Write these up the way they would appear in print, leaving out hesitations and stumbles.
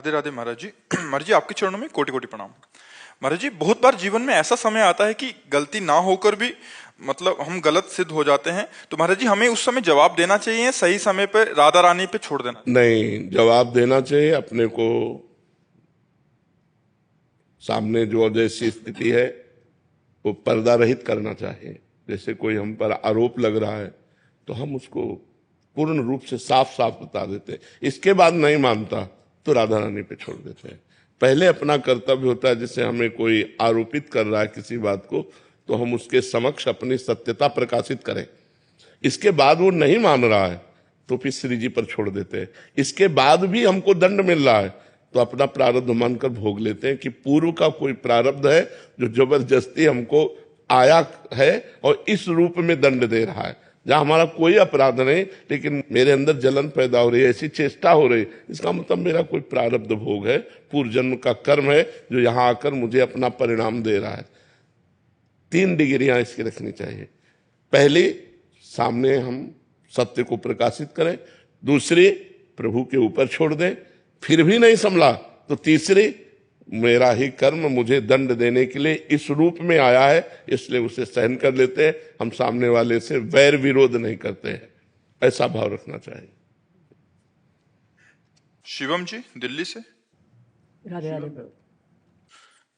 राधे राधे महाराज जी। महाराज जी आपके चरणों में कोटि कोटि प्रणाम। महाराज जी बहुत बार जीवन में ऐसा समय आता है कि गलती ना होकर भी मतलब हम गलत सिद्ध हो जाते हैं, तो महाराज जी हमें उस समय जवाब देना चाहिए, सही समय पे राधा रानी पे छोड़ देना? नहीं, जवाब देना चाहिए अपने को। सामने जो जैसी स्थिति है वो पर्दा रहित करना चाहिए। जैसे कोई हम पर आरोप लग रहा है तो हम उसको पूर्ण रूप से साफ साफ बता देते हैं। इसके बाद नहीं मानता तो राधा रानी पे छोड़ देते हैं। पहले अपना कर्तव्य होता है, जैसे हमें कोई आरोपित कर रहा है किसी बात को, तो हम उसके समक्ष अपनी सत्यता प्रकाशित करें। इसके बाद वो नहीं मान रहा है तो फिर श्री जी पर छोड़ देते हैं। इसके बाद भी हमको दंड मिल रहा है तो अपना प्रारब्ध मानकर भोग लेते हैं कि पूर्व का कोई प्रारब्ध है जो जबरदस्ती हमको आया है और इस रूप में दंड दे रहा है, जहां हमारा कोई अपराध नहीं, लेकिन मेरे अंदर जलन पैदा हो रही है, ऐसी चेष्टा हो रही है, इसका मतलब मेरा कोई प्रारब्ध भोग है, पूर्व जन्म का कर्म है जो यहां आकर मुझे अपना परिणाम दे रहा है। 3 डिग्रियां इसकी रखनी चाहिए। पहली, सामने हम सत्य को प्रकाशित करें। दूसरी, प्रभु के ऊपर छोड़ दें। फिर भी नहीं संभला तो तीसरी, मेरा ही कर्म मुझे दंड देने के लिए इस रूप में आया है, इसलिए उसे सहन कर लेते हैं। हम सामने वाले से वैर विरोध नहीं करते हैं, ऐसा भाव रखना चाहिए। शिवम जी दिल्ली से। राधे राधे प्रभु।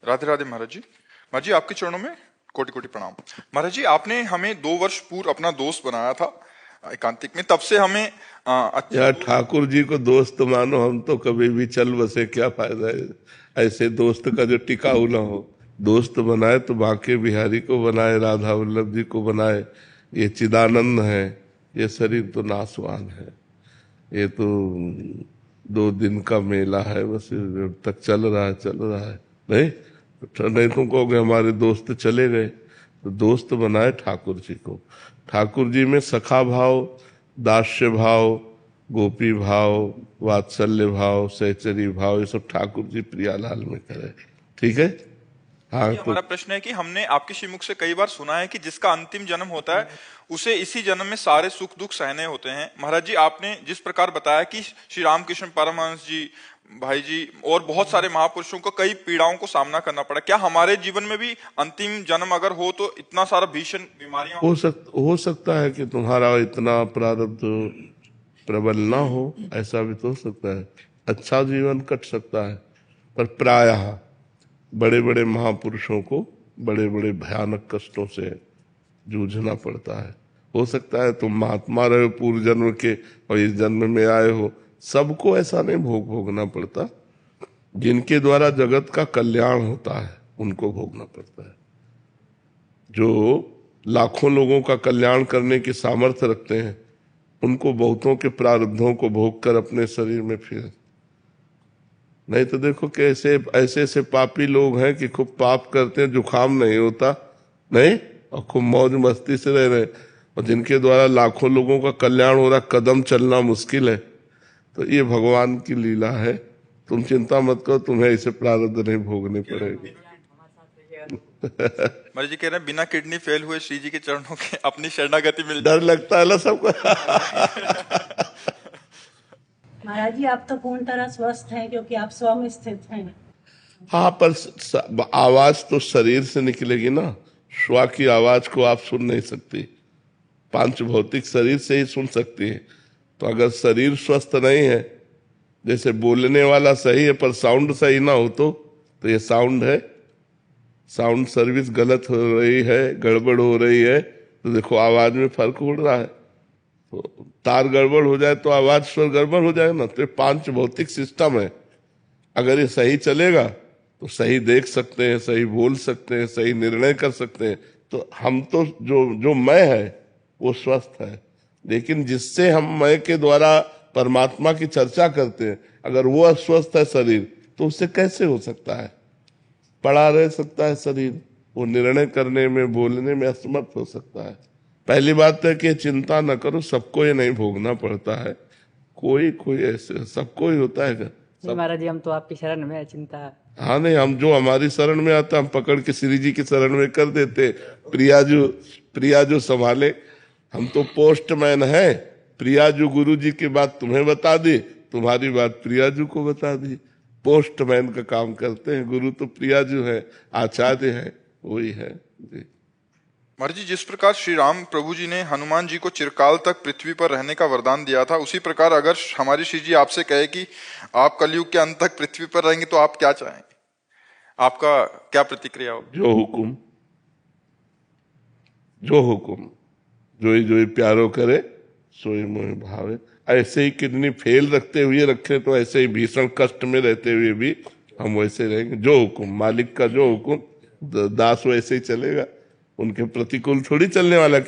राधे राधे महाराज जी। महाराज जी आपके चरणों में कोटि कोटि प्रणाम। महाराज जी आपने हमें 2 वर्ष पूर्व अपना दोस्त बनाया था एकांतिक में, तब से हमें यार ठाकुर जी को दोस्त मानो, हम तो कभी भी चल बसे, क्या फायदा है ऐसे दोस्त का जो टिकाऊ ना हो। दोस्त बनाए तो बांके बिहारी को बनाए, राधा वल्लभ जी को बनाए। ये चिदानंद है, ये शरीर तो नासवान है, ये तो 2 दिन का मेला है, बस जब तक चल रहा है। नहीं तुम कहोगे हमारे दोस्त चले गए, तो दोस्त बनाए ठाकुर जी को। ठाकुर जी में सखा भाव, दास्य भाव, गोपी भाव, वात्सल्य भाव, सहचरी भाव, ये सब ठाकुर जी प्रियालाल में करे। ठीक है। हाँ, हमारा प्रश्न है कि हमने आपके श्रीमुख से कई बार सुना है कि जिसका अंतिम जन्म होता है उसे इसी जन्म में सारे सुख दुख सहने होते हैं। महाराज जी आपने जिस प्रकार बताया कि श्री रामकृष्ण परमहंस जी, भाई जी और बहुत सारे महापुरुषों को कई पीड़ाओं को सामना करना पड़ा, क्या हमारे जीवन में भी अंतिम जन्म अगर हो तो इतना सारा भीषण बीमारियां हो सकता है कि तुम्हारा इतना प्रारब्ध प्रबल ना हो, ऐसा भी तो हो सकता है। अच्छा जीवन कट सकता है, पर प्रायः बड़े बड़े महापुरुषों को बड़े बड़े भयानक कष्टों से जूझना पड़ता है। हो सकता है तुम महात्मा रहे हो पूर्व जन्म के और इस जन्म में आए हो, सबको ऐसा नहीं भोगना पड़ता। जिनके द्वारा जगत का कल्याण होता है उनको भोगना पड़ता है। जो लाखों लोगों का कल्याण करने की सामर्थ्य रखते हैं उनको बहुतों के प्रारब्धों को भोग कर अपने शरीर में फिर। नहीं तो देखो कैसे ऐसे पापी लोग हैं कि खूब पाप करते हैं, जुखाम नहीं होता नहीं, और खूब मौज मस्ती से रह रहे, और जिनके द्वारा लाखों लोगों का कल्याण हो रहा, कदम चलना मुश्किल है। तो ये भगवान की लीला है, तुम चिंता मत करो, तुम्हें ऐसे प्रारब्ध नहीं भोगने पड़ेगी। महाराज जी कह रहे हैं बिना किडनी फेल हुए श्री जी के चरणों के अपनी शरणागति मिल। डर लगता है ना सबको। महाराज जी आप तो पूर्ण तरह स्वस्थ हैं क्योंकि आप स्व में स्थित हैं। हाँ, पर आवाज तो शरीर से निकलेगी ना, श्वा की आवाज को आप सुन नहीं सकती, 5 भौतिक शरीर से ही सुन सकती है। तो अगर शरीर स्वस्थ नहीं है, जैसे बोलने वाला सही है पर साउंड सही ना हो तो ये साउंड है, साउंड सर्विस गलत हो रही है, गड़बड़ हो रही है, तो देखो आवाज में फर्क हो रहा है। तो तार गड़बड़ हो जाए तो आवाज स्वर गड़बड़ हो जाएगा ना। तो ये 5 भौतिक सिस्टम है, अगर ये सही चलेगा तो सही देख सकते हैं, सही बोल सकते हैं, सही निर्णय कर सकते हैं। तो हम तो जो मैं है वो स्वस्थ है, लेकिन जिससे हम मैं के द्वारा परमात्मा की चर्चा करते हैं, अगर वो अस्वस्थ है शरीर, तो उससे कैसे हो सकता है? पड़ा रह सकता है शरीर, वो निर्णय करने में महाराज में असमर्थ हो सकता है। पहली बात है कि चिंता न करो, सबको ये नहीं भोगना पड़ता है, कोई ऐसे सबको ही होता है। महाराज जी हम तो आपकी शरण में है, चिंता। हाँ नहीं, हम जो हमारी शरण में आता हम पकड़ के श्री जी की शरण में कर देते। प्रियाजू संभाले, हम तो पोस्टमैन है। प्रियाजू गुरु जी की बात तुम्हें बता दी, तुम्हारी बात प्रियाजू को बता दी, पोस्टमैन का काम करते हैं। गुरु तो प्रिया जो है, आचार्य है, वही है जी। महाराज जी, जिस प्रकार श्री राम प्रभु जी ने हनुमान जी को चिरकाल तक पृथ्वी पर रहने का वरदान दिया था, उसी प्रकार अगर हमारे श्री जी आपसे कहे कि आप कलयुग के अंत तक पृथ्वी पर रहेंगे तो आप क्या चाहेंगे? आपका क्या प्रतिक्रिया होगी? जो हुकुम, जो हुकुम, जोई जोई प्यारो करे सोई मोहि भावे। ऐसे ही किडनी फेल रखते हुए रखे तो ऐसे ही भीषण कष्ट में रहते हुए भी हम वैसे रहेंगे। जो हुकुम, मालिक का जो हुकुम, दास वैसे ही चलेगा, उनके प्रतिकूल थोड़ी चलने वाला।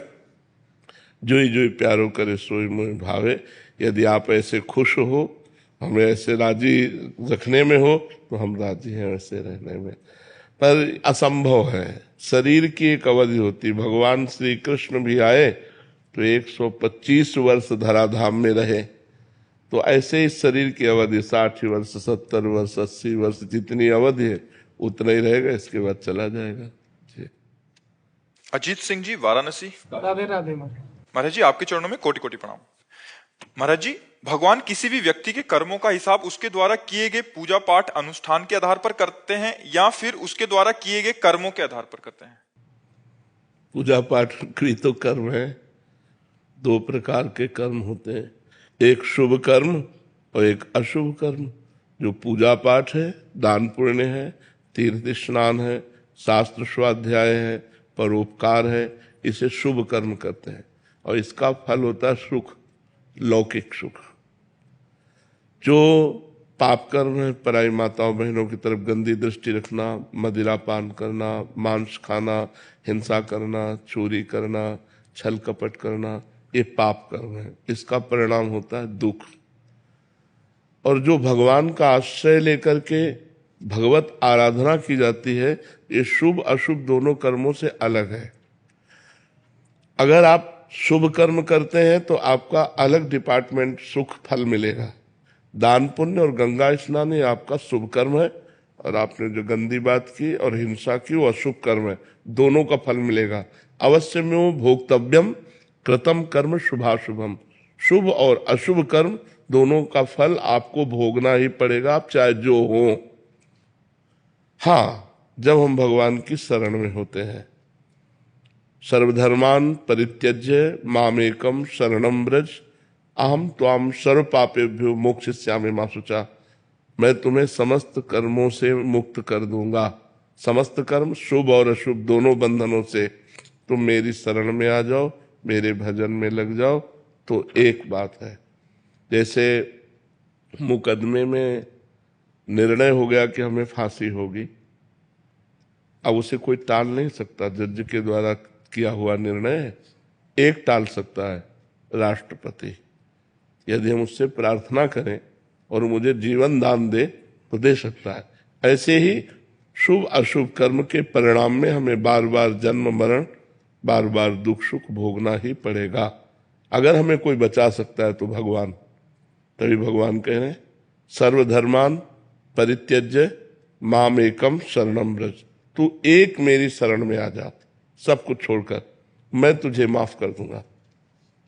जोई जोई प्यारो करे सोई मोहि भावे। यदि आप ऐसे खुश हो, हमें ऐसे राजी रखने में हो, तो हम राजी हैं वैसे रहने में। पर असंभव है, शरीर की एक अवधि होती। भगवान श्री कृष्ण भी आए तो 125 वर्ष धराधाम में रहे, तो ऐसे ही शरीर की अवधि 60 वर्ष, 70 वर्ष, 80 वर्ष, जितनी अवधि है उतना ही रहेगा, इसके बाद चला जाएगा जी। अजीत सिंह जी, वाराणसी। राधे राधे महाराज जी, आपके चरणों में कोटि कोटि प्रणाम। महाराज जी, भगवान किसी भी व्यक्ति के कर्मों का हिसाब उसके द्वारा किए गए पूजा पाठ अनुष्ठान के आधार पर करते हैं या फिर उसके द्वारा किए गए कर्मों के आधार पर करते हैं? पूजा पाठ की तो कर्म है, दो प्रकार के कर्म होते हैं, एक शुभ कर्म और एक अशुभ कर्म। जो पूजा पाठ है, दान पुण्य है, तीर्थ स्नान है, शास्त्र स्वाध्याय है, परोपकार है, इसे शुभ कर्म करते हैं और इसका फल होता है सुख, लौकिक सुख। जो पाप कर्म है, पराई माताओं बहनों की तरफ गंदी दृष्टि रखना, मदिरा पान करना, मांस खाना, हिंसा करना, चोरी करना, छल कपट करना, ये पाप कर्म है। इसका परिणाम होता है दुख। और जो भगवान का आश्रय लेकर के भगवत आराधना की जाती है, ये शुभ अशुभ दोनों कर्मों से अलग है। अगर आप शुभ कर्म करते हैं तो आपका अलग डिपार्टमेंट सुख फल मिलेगा। दान पुण्य और गंगा स्नान ये आपका शुभ कर्म है, और आपने जो गंदी बात की और हिंसा की वो अशुभ कर्म है, दोनों का फल मिलेगा। अवश्य में वो भोक्तव्यम कृतम कर्म शुभाशुभम, शुभ और अशुभ कर्म दोनों का फल आपको भोगना ही पड़ेगा, आप चाहे जो हो। हाँ, जब हम भगवान की शरण में होते हैं। सर्वधर्मान परित्यज्य मामेकम शरणम व्रज अहम त्वाम सर्व पापेभ्यो मोक्षयिष्यामि मा शुचा। मैं तुम्हें समस्त कर्मों से मुक्त कर दूंगा, समस्त कर्म शुभ और अशुभ दोनों बंधनों से। तुम मेरी शरण में आ जाओ, मेरे भजन में लग जाओ, तो एक बात है। जैसे मुकदमे में निर्णय हो गया कि हमें फांसी होगी, अब उसे कोई टाल नहीं सकता। जज के द्वारा किया हुआ निर्णय एक टाल सकता है, राष्ट्रपति। यदि हम उससे प्रार्थना करें और मुझे जीवन दान दे तो दे सकता है। ऐसे ही शुभ अशुभ कर्म के परिणाम में हमें बार बार जन्म मरण, बार बार दुख सुख भोगना ही पड़ेगा। अगर हमें कोई बचा सकता है तो भगवान। तभी भगवान कह रहे हैं सर्वधर्मान परित्यज्य माम एकम शरणम व्रज। तू एक मेरी शरण में आ जा, सब कुछ छोड़कर, मैं तुझे माफ कर दूंगा।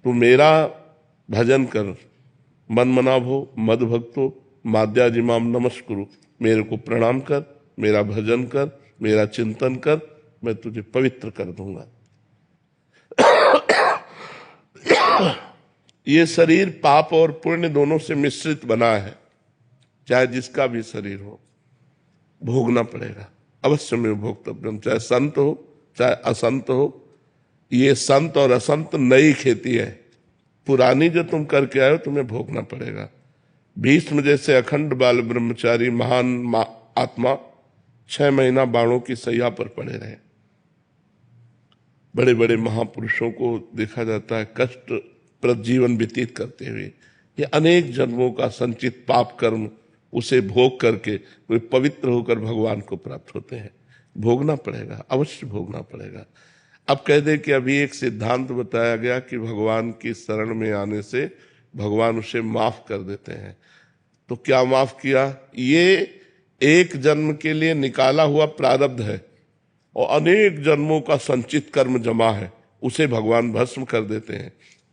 तू मेरा भजन कर, मन मनाभ हो, मद भक्त हो, माद्याजिमाम नमस्कुरु, मेरे को प्रणाम कर, मेरा भजन कर, मेरा चिंतन कर, मैं तुझे पवित्र कर दूंगा। ये शरीर पाप और पुण्य दोनों से मिश्रित बना है, चाहे जिसका भी शरीर हो, भोगना पड़ेगा। अवश्य में भोक्तव्यम, चाहे संत हो चाहे असंत हो। ये संत और असंत नई खेती है, पुरानी जो तुम करके आए हो तुम्हें भोगना पड़ेगा। भीष्म जैसे अखंड बाल ब्रह्मचारी महान आत्मा 6 महीना बाणों की सैया पर पड़े रहे। बड़े बड़े महापुरुषों को देखा जाता है कष्ट प्रद जीवन व्यतीत करते हुए। ये अनेक जन्मों का संचित पाप कर्म उसे भोग करके वे पवित्र होकर भगवान को प्राप्त होते हैं। भोगना पड़ेगा, अवश्य भोगना पड़ेगा। अब कह दे कि अभी एक सिद्धांत बताया गया कि भगवान की शरण में आने से भगवान उसे माफ कर देते हैं। तो क्या माफ किया? ये एक जन्म के लिए निकाला हुआ प्रारब्ध है और अनेक जन्मों का संचित कर्म जमा है, उसे भगवान भस्म कर देते हैं।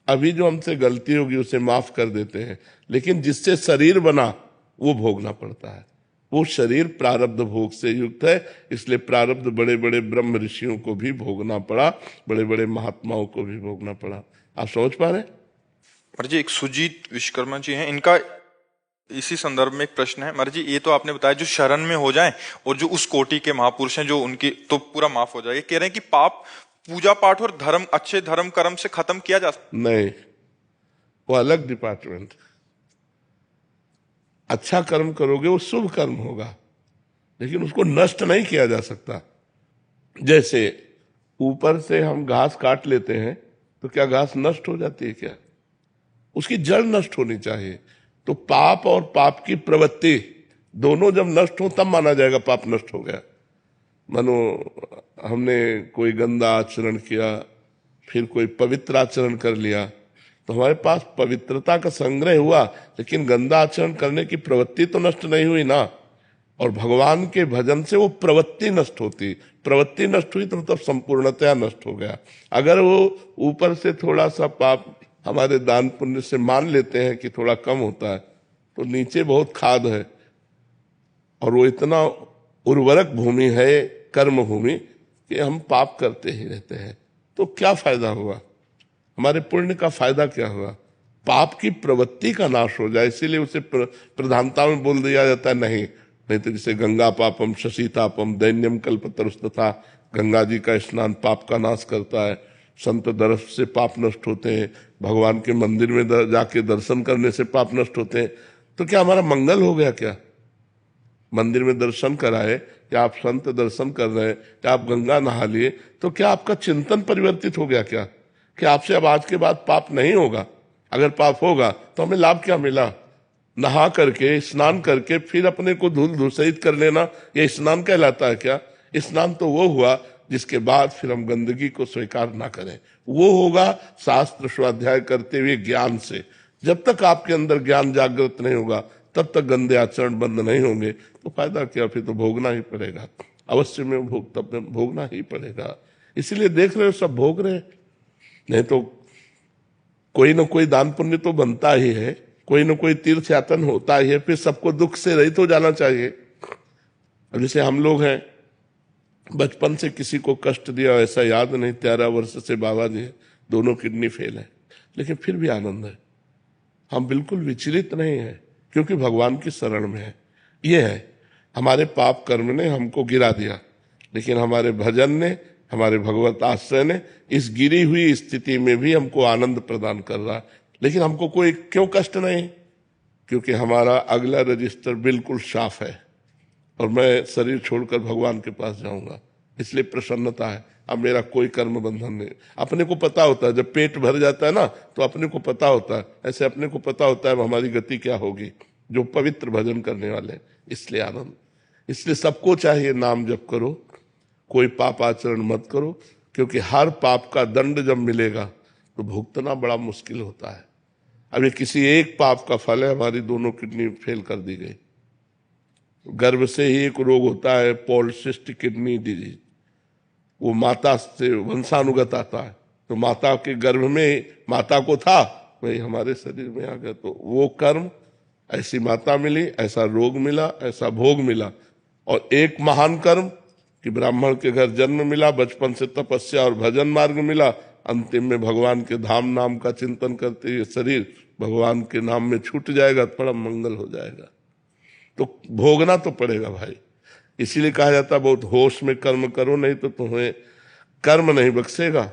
अभी जो हमसे गलती होगी उसे माफ कर देते हैं, लेकिन जिससे शरीर बना वो भोगना पड़ता है, वो शरीर प्रारब्ध भोग से युक्त है, इसलिए प्रारब्ध बड़े बड़े ब्रह्म ऋषियों को भी भोगना पड़ा, बड़े बड़े महात्माओं को भी भोगना पड़ा। आप समझ पा रहे? महाराज जी, एक सुजीत विश्वकर्मा जी हैं, इनका इसी संदर्भ में एक प्रश्न है। महाराज जी, ये तो आपने बताया जो शरण में हो जाएं और जो उस कोटि के महापुरुष हैं जो उनकी तो पूरा माफ हो जाएगा, कह रहे हैं कि पाप पूजा पाठ और धर्म, अच्छे धर्म कर्म से खत्म किया जा सकता? नहीं, वो अलग डिपार्टमेंट। अच्छा कर्म करोगे वो शुभ कर्म होगा, लेकिन उसको नष्ट नहीं किया जा सकता। जैसे ऊपर से हम घास काट लेते हैं तो क्या घास नष्ट हो जाती है क्या? उसकी जड़ नष्ट होनी चाहिए। तो पाप और पाप की प्रवृत्ति दोनों जब नष्ट हो तब माना जाएगा पाप नष्ट हो गया। मानो हमने कोई गंदा आचरण किया, फिर कोई पवित्र आचरण कर लिया, तो हमारे पास पवित्रता का संग्रह हुआ, लेकिन गंदा आचरण करने की प्रवृत्ति तो नष्ट नहीं हुई ना। और भगवान के भजन से वो प्रवृत्ति नष्ट होती, प्रवृत्ति नष्ट हुई तो मतलब संपूर्णतया नष्ट हो गया। अगर वो ऊपर से थोड़ा सा पाप हमारे दान पुण्य से मान लेते हैं कि थोड़ा कम होता है, तो नीचे बहुत खाद है और वो इतना उर्वरक भूमि है, कर्म भूमि, कि हम पाप करते ही रहते हैं। तो क्या फायदा हुआ? हमारे पुण्य का फायदा क्या हुआ? पाप की प्रवृत्ति का नाश हो जाए, इसीलिए उसे प्रधानता में बोल दिया जाता है। नहीं तो जैसे गंगा पापम शशीतापम दैन्यम कल्पतरुस्तथा, गंगा जी का स्नान पाप का नाश करता है, संत दर्श से पाप नष्ट होते हैं, भगवान के मंदिर में जाके दर्शन करने से पाप नष्ट होते हैं। तो क्या हमारा मंगल हो गया क्या? मंदिर में दर्शन कराए, या आप संत दर्शन कर रहे हैं, या आप गंगा नहा लिए, तो क्या आपका चिंतन परिवर्तित हो गया क्या कि आपसे अब आज के बाद पाप नहीं होगा? अगर पाप होगा तो हमें लाभ क्या मिला? नहा करके स्नान करके फिर अपने को धूल धूसरित कर लेना, ये स्नान कहलाता है क्या? स्नान तो वो हुआ जिसके बाद फिर हम गंदगी को स्वीकार ना करें। वो होगा शास्त्र स्वाध्याय करते हुए ज्ञान से। जब तक आपके अंदर ज्ञान जागृत नहीं होगा तब तक गंदे आचरण बंद नहीं होंगे, तो फायदा क्या? फिर तो भोगना ही पड़ेगा, अवश्य में भोगना ही पड़ेगा। इसलिए देख रहे हो सब भोग रहे, नहीं तो कोई ना कोई दान पुण्य तो बनता ही है, कोई ना कोई तीर्थ यातन होता ही है, फिर सबको दुख से रहित हो जाना चाहिए। अब जैसे हम लोग हैं, बचपन से किसी को कष्ट दिया ऐसा याद नहीं, 13 वर्ष से बाबा जी दोनों किडनी फेल है, लेकिन फिर भी आनंद है। हम बिल्कुल विचलित नहीं है, क्योंकि भगवान की शरण में है। ये है, हमारे पाप कर्म ने हमको गिरा दिया, लेकिन हमारे भजन ने, हमारे भगवत आश्रय ने इस गिरी हुई स्थिति में भी हमको आनंद प्रदान कर रहा है। लेकिन हमको कोई क्यों कष्ट नहीं? क्योंकि हमारा अगला रजिस्टर बिल्कुल साफ है और मैं शरीर छोड़कर भगवान के पास जाऊंगा, इसलिए प्रसन्नता है। अब मेरा कोई कर्म बंधन नहीं। अपने को पता होता है, जब पेट भर जाता है ना तो अपने को पता होता है, ऐसे अपने को पता होता है हमारी गति क्या होगी, जो पवित्र भजन करने वाले, इसलिए आनंद। इसलिए सबको चाहिए नाम जप करो, कोई पाप आचरण मत करो, क्योंकि हर पाप का दंड जब मिलेगा तो भुगतना बड़ा मुश्किल होता है। अब ये किसी एक पाप का फल है, हमारी दोनों किडनी फेल कर दी गई। गर्भ से ही एक रोग होता है पॉलिसिस्टिक किडनी डिजीज, वो माता से वंशानुगत आता है। तो माता के गर्भ में माता को था, वही हमारे शरीर में आ गया। तो वो कर्म, ऐसी माता मिली, ऐसा रोग मिला, ऐसा भोग मिला। और एक महान कर्म कि ब्राह्मण के घर जन्म मिला, बचपन से तपस्या और भजन मार्ग मिला, अंतिम में भगवान के धाम नाम का चिंतन करते हुए शरीर भगवान के नाम में छूट जाएगा, बड़ा मंगल हो जाएगा। तो भोगना तो पड़ेगा भाई। इसीलिए कहा जाता बहुत होश में कर्म करो, नहीं तो तुम्हें कर्म नहीं बख्शेगा।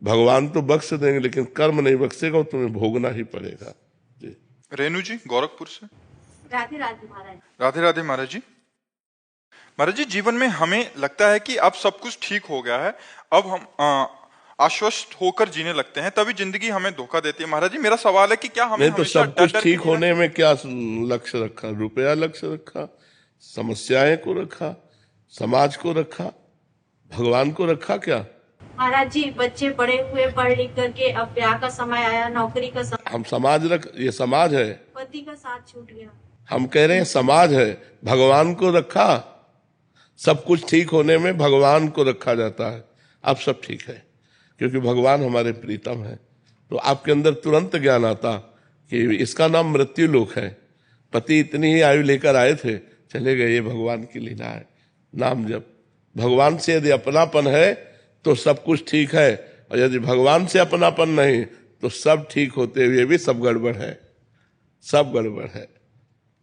भगवान तो बख्श देंगे, लेकिन कर्म नहीं बख्शेगा, तुम्हें भोगना ही पड़ेगा। जी। रेणु जी गोरखपुर से। राधे राधे महाराज। राधे राधे महाराज जी। महाराज जी, जीवन में हमें लगता है कि अब सब कुछ ठीक हो गया है, अब हम आश्वस्त होकर जीने लगते हैं, तभी जिंदगी हमें धोखा देती है। महाराज जी, मेरा सवाल है कि क्या हमें नहीं तो सब कुछ ठीक होने में क्या लक्ष्य रखा? रुपया लक्ष्य रखा, समस्याएं को रखा, समाज को रखा, भगवान को रखा क्या? महाराज जी, बच्चे बड़े हुए, पढ़ लिख करके, अब ब्याह का समय आया, नौकरी का समय, हम समाज ये समाज है, पति का साथ छूट गया। हम कह रहे हैं समाज है, भगवान को रखा। सब कुछ ठीक होने में भगवान को रखा जाता है। अब सब ठीक है, क्योंकि भगवान हमारे प्रीतम है। तो आपके अंदर तुरंत ज्ञान आता कि इसका नाम मृत्यु लोक है। पति इतनी ही आयु लेकर आए थे, चले गए, ये भगवान की लीला है। नाम जप, भगवान से यदि अपनापन है तो सब कुछ ठीक है, और यदि भगवान से अपनापन नहीं तो सब ठीक होते हुए भी सब गड़बड़ है, सब गड़बड़ है।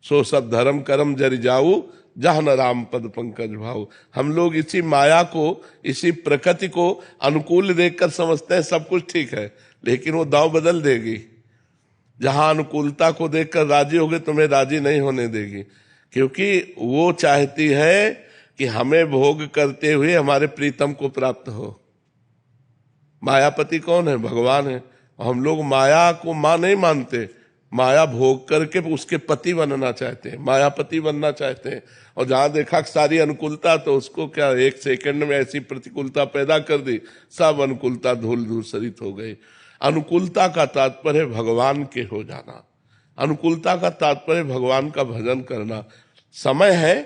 सो सब धर्म कर्म जरि जाऊ, जहाँ न राम पद पंकज भाऊ। हम लोग इसी माया को, इसी प्रकृति को अनुकूल देखकर समझते हैं सब कुछ ठीक है, लेकिन वो दांव बदल देगी। जहां अनुकूलता को देखकर राजी होगे, तुम्हें राजी नहीं होने देगी, क्योंकि वो चाहती है कि हमें भोग करते हुए हमारे प्रीतम को प्राप्त हो। मायापति कौन है? भगवान है। हम लोग माया को मां नहीं मानते, माया भोग करके उसके पति बनना चाहते हैं, मायापति बनना चाहते हैं। और जहां देखा सारी अनुकूलता, तो उसको क्या एक सेकंड में ऐसी प्रतिकूलता पैदा कर दी, सब अनुकूलता धूल धूसरित हो गई। अनुकूलता का तात्पर्य भगवान के हो जाना, अनुकूलता का तात्पर्य भगवान का भजन करना। समय है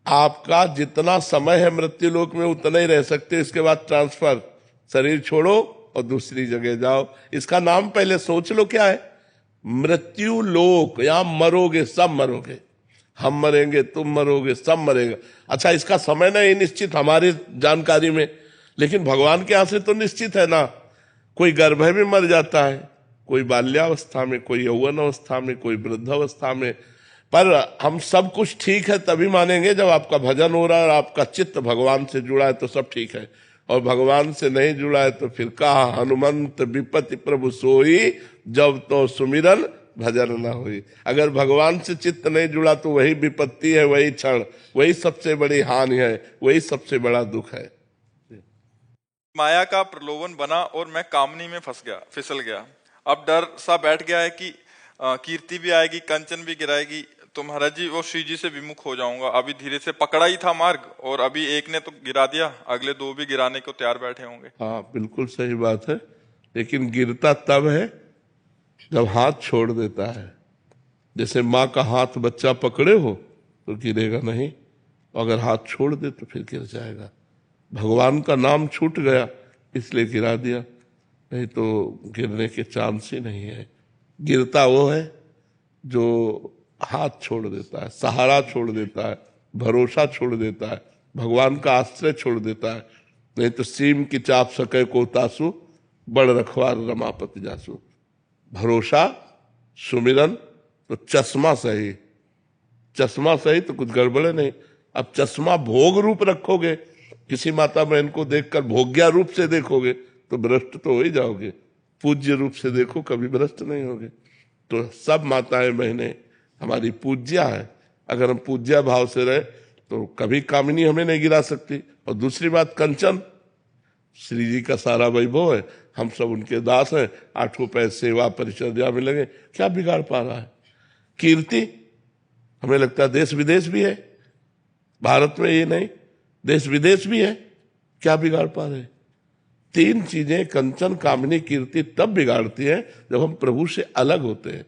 आपका, जितना समय है मृत्यु लोक में उतना ही रह सकते, इसके बाद ट्रांसफर, शरीर छोड़ो और दूसरी जगह जाओ। इसका नाम पहले सोच लो क्या है? मृत्यु लोक। यहां मरोगे, सब मरोगे, हम मरेंगे, तुम मरोगे, सब मरेगा। अच्छा, इसका समय नहीं निश्चित हमारी जानकारी में, लेकिन भगवान के यहां से तो निश्चित है ना। कोई गर्भ में मर जाता है, कोई बाल्यावस्था में, कोई यौवन अवस्था में, कोई वृद्धावस्था में। पर हम सब कुछ ठीक है तभी मानेंगे जब आपका भजन हो रहा है और आपका चित्त भगवान से जुड़ा है, तो सब ठीक है। और भगवान से नहीं जुड़ा है तो फिर कहा हनुमंत विपत्ति प्रभु सोई, जब तो सुमिरन भजन न हुई। अगर भगवान से चित्त नहीं जुड़ा तो वही विपत्ति है, वही क्षण, वही सबसे बड़ी हानि है, वही सबसे बड़ा दुख है। माया का प्रलोभन बना और मैं कामनी में फिसल गया। अब डर सा बैठ गया है कि कीर्ति भी आएगी, कंचन भी गिराएगी, तो महाराज जी वो श्री जी से विमुख हो जाऊंगा। अभी धीरे से पकड़ा ही था मार्ग, और अभी एक ने तो गिरा दिया, अगले दो भी गिराने को तैयार बैठे होंगे। हाँ, बिल्कुल सही बात है। लेकिन गिरता तब है जब हाथ छोड़ देता है। जैसे माँ का हाथ बच्चा पकड़े हो तो गिरेगा नहीं, अगर हाथ छोड़ दे तो फिर गिर जाएगा। भगवान का नाम छूट गया इसलिए गिरा दिया, नहीं तो गिरने के चांस ही नहीं है। गिरता वो है जो हाथ छोड़ देता है, सहारा छोड़ देता है, भरोसा छोड़ देता है, भगवान का आश्रय छोड़ देता है। नहीं तो सीम की चाप सके को तासु, बड़ रखवार रमापति जासु। भरोसा, सुमिरन, तो चश्मा सही, चश्मा सही तो कुछ गड़बड़े नहीं। अब चश्मा भोग रूप रखोगे, किसी माता बहन को देखकर भोग्या रूप से देखोगे तो भ्रष्ट तो हो ही जाओगे। पूज्य रूप से देखो, कभी भ्रष्ट नहीं होगे। तो सब माताएं बहनें हमारी पूज्या है। अगर हम पूज्या भाव से रहे तो कभी कामिनी हमें नहीं गिरा सकती। और दूसरी बात, कंचन श्री जी का सारा वैभव है, हम सब उनके दास हैं। 8 पैसे सेवा परिचर्या में लगे, क्या बिगाड़ पा रहा है? कीर्ति, हमें लगता है देश विदेश भी है, भारत में ये नहीं, देश विदेश भी है, क्या बिगाड़ पा रहे? 3 चीजें कंचन कामिनी कीर्ति तब बिगाड़ती है जब हम प्रभु से अलग होते हैं।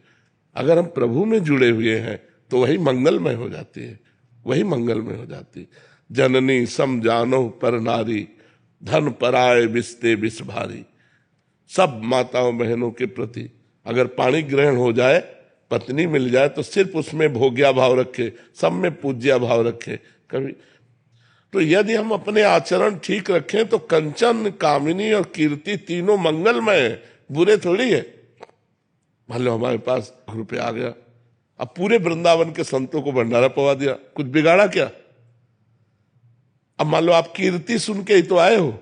अगर हम प्रभु में जुड़े हुए हैं तो वही मंगलमय हो जाती है, वही मंगलमय हो जाती है। जननी सम जानो पर नारी, धन पराय बिस्ते बिस भारी। सब माताओं बहनों के प्रति अगर पाणी ग्रहण हो जाए, पत्नी मिल जाए, तो सिर्फ उसमें भोग्या भाव रखे, सब में पूज्या भाव रखे। कभी तो यदि हम अपने आचरण ठीक रखें तो कंचन, कामिनी और कीर्ति तीनों मंगलमय है, बुरे थोड़ी है। मान लो हमारे पास रुपया आ गया, अब पूरे वृंदावन के संतों को भंडारा पवा दिया, कुछ बिगाड़ा क्या? अब मान लो आप कीर्ति सुन के ही तो आए हो,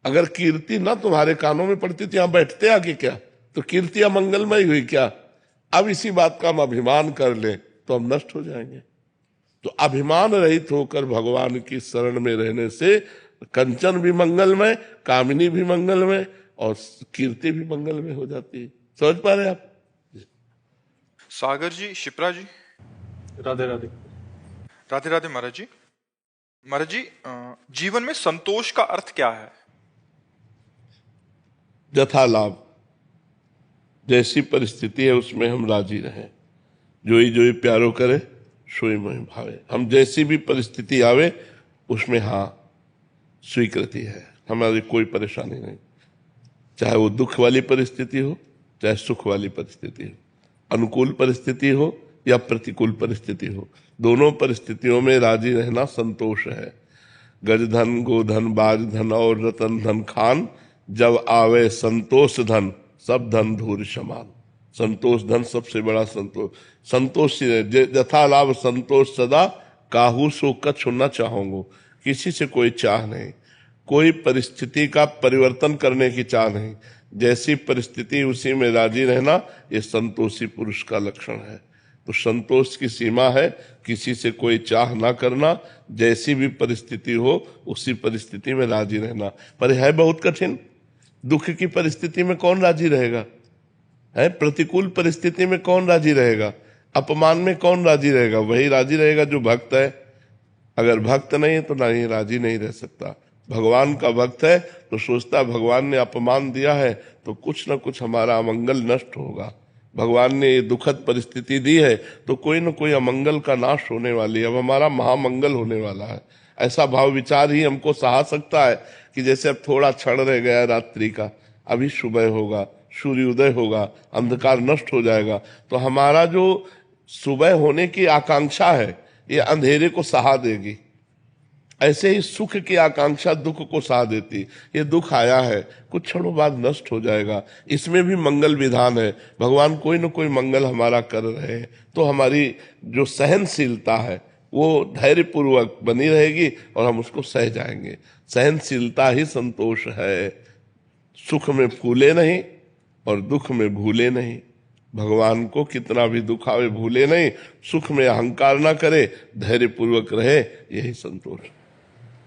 अगर कीर्ति ना तुम्हारे कानों में पड़ती तो यहां बैठते आके क्या? तो कीर्ति अमंगलमय हुई क्या? अब इसी बात का हम अभिमान कर लें तो हम नष्ट हो जाएंगे। तो अभिमान रहित होकर भगवान की शरण में रहने से कंचन भी मंगलमय, कामिनी भी मंगलमय और कीर्ति भी मंगलमय हो जाती है। समझ पा रहे आप? सागर जी, शिप्रा जी, राधे राधे। राधे राधे महाराज जी। महाराज जी, जीवन में संतोष का अर्थ क्या है? यथा लाभ, जैसी परिस्थिति है उसमें हम राजी रहें। जोई प्यारो करे सोई मोहि भावे। हम जैसी भी परिस्थिति आवे उसमें हाँ स्वीकृति है, हमारी कोई परेशानी नहीं। चाहे वो दुख वाली परिस्थिति हो, चाहे सुख वाली परिस्थिति हो, अनुकूल परिस्थिति हो या प्रतिकूल परिस्थिति हो, दोनों परिस्थितियों में राजी रहना संतोष है। गज धन गोधन बाज धन और रतन धन खान, जब आवे संतोष धन सब धन धूर समान। संतोष धन सबसे बड़ा संतोष। संतोष यथा लाभ संतोष सदा, काहू सो कछु न चाहूंगो। किसी से कोई चाह नहीं, कोई परिस्थिति का परिवर्तन करने की चाह नहीं, जैसी परिस्थिति उसी में राजी रहना, ये संतोषी पुरुष का लक्षण है। तो संतोष की सीमा है किसी से कोई चाह ना करना, जैसी भी परिस्थिति हो उसी परिस्थिति में राजी रहना। पर है बहुत कठिन। दुख की परिस्थिति में कौन राजी रहेगा? है प्रतिकूल परिस्थिति में कौन राजी रहेगा? अपमान में कौन राजी रहेगा? वही राजी रहेगा जो भक्त है। अगर भक्त नहीं है तो नहीं, राजी नहीं रह सकता। भगवान का भक्त है तो सोचता भगवान ने अपमान दिया है तो कुछ ना कुछ हमारा अमंगल नष्ट होगा। भगवान ने ये दुखद परिस्थिति दी है तो कोई न कोई अमंगल का नाश होने वाली है, अब हमारा महामंगल होने वाला है। ऐसा भाव विचार ही हमको सहा सकता है कि जैसे अब थोड़ा क्षण रह गया रात्रि का, अभी सुबह होगा, सूर्योदय होगा, अंधकार नष्ट हो जाएगा। तो हमारा जो सुबह होने की आकांक्षा है ये अंधेरे को सहा देगी। ऐसे ही सुख की आकांक्षा दुख को सहा देती। ये दुख आया है, कुछ क्षणों बाद नष्ट हो जाएगा, इसमें भी मंगल विधान है। भगवान कोई न कोई मंगल हमारा कर रहे हैं, तो हमारी जो सहनशीलता है वो धैर्यपूर्वक बनी रहेगी और हम उसको सह जाएंगे। सहनशीलता ही संतोष है। सुख में फूले नहीं और दुख में भूले नहीं। भगवान को कितना भी दुख आवे भूले नहीं, सुख में अहंकार ना करे, धैर्यपूर्वक रहे, यही संतोष।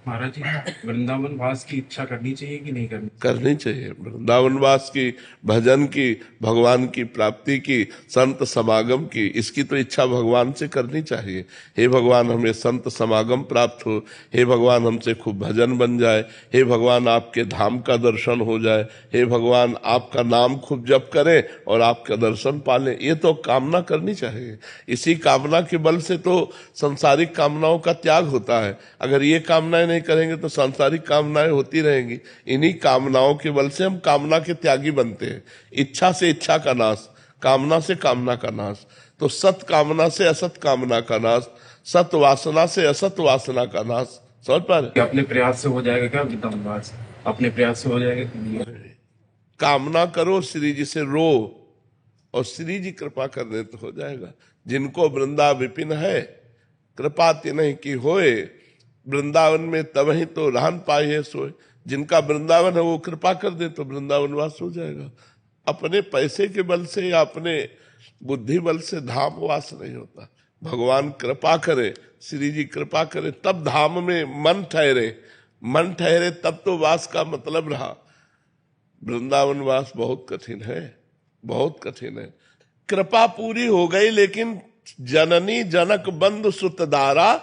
महाराज जी, वृंदावन वास की इच्छा करनी चाहिए कि नहीं करनी? करनी चाहिए। वृंदावन वास की, भजन की, भगवान की प्राप्ति की, संत समागम की, इसकी तो इच्छा भगवान से करनी चाहिए। हे भगवान हमें संत समागम प्राप्त हो, हे भगवान हमसे खूब भजन बन जाए, हे भगवान आपके धाम का दर्शन हो जाए, हे भगवान आपका नाम खूब जप करें और आपका दर्शन पालें, ये तो कामना करनी चाहिए। इसी कामना के बल से तो सांसारिक कामनाओं का त्याग होता है। अगर ये कामनाएं नहीं करेंगे तो सांसारिक कामनाएं होती रहेंगी। इन्हीं कामनाओं के बल से हम कामना के त्यागी बनते हैं। इच्छा से इच्छा का नाश, कामना से कामना का नाश। तो सत कामना से असत कामना का नाश, सत वासना से असत वासना का नाश। समझ पा रहे? अपने प्रयास से हो जाएगा क्या वृंदावन वास? अपने प्रयास से हो जाएगा? कामना करो, श्री जी से रो और श्री जी कृपा कर दे तो हो जाएगा। जिनको वृंदा विपिन है, कृपा तिन्हि की होए, वृंदावन में तब ही तो रहन पाए है सोए। जिनका वृंदावन है वो कृपा कर दे तो वृंदावन वास हो जाएगा। अपने पैसे के बल से या अपने बुद्धि बल से धाम वास नहीं होता। भगवान कृपा करे, श्री जी कृपा करे, तब धाम में मन ठहरे। मन ठहरे तब तो वास का मतलब रहा। वृंदावन वास बहुत कठिन है, बहुत कठिन है। कृपा पूरी हो गई, लेकिन जननी जनक बंधु सुतदारा,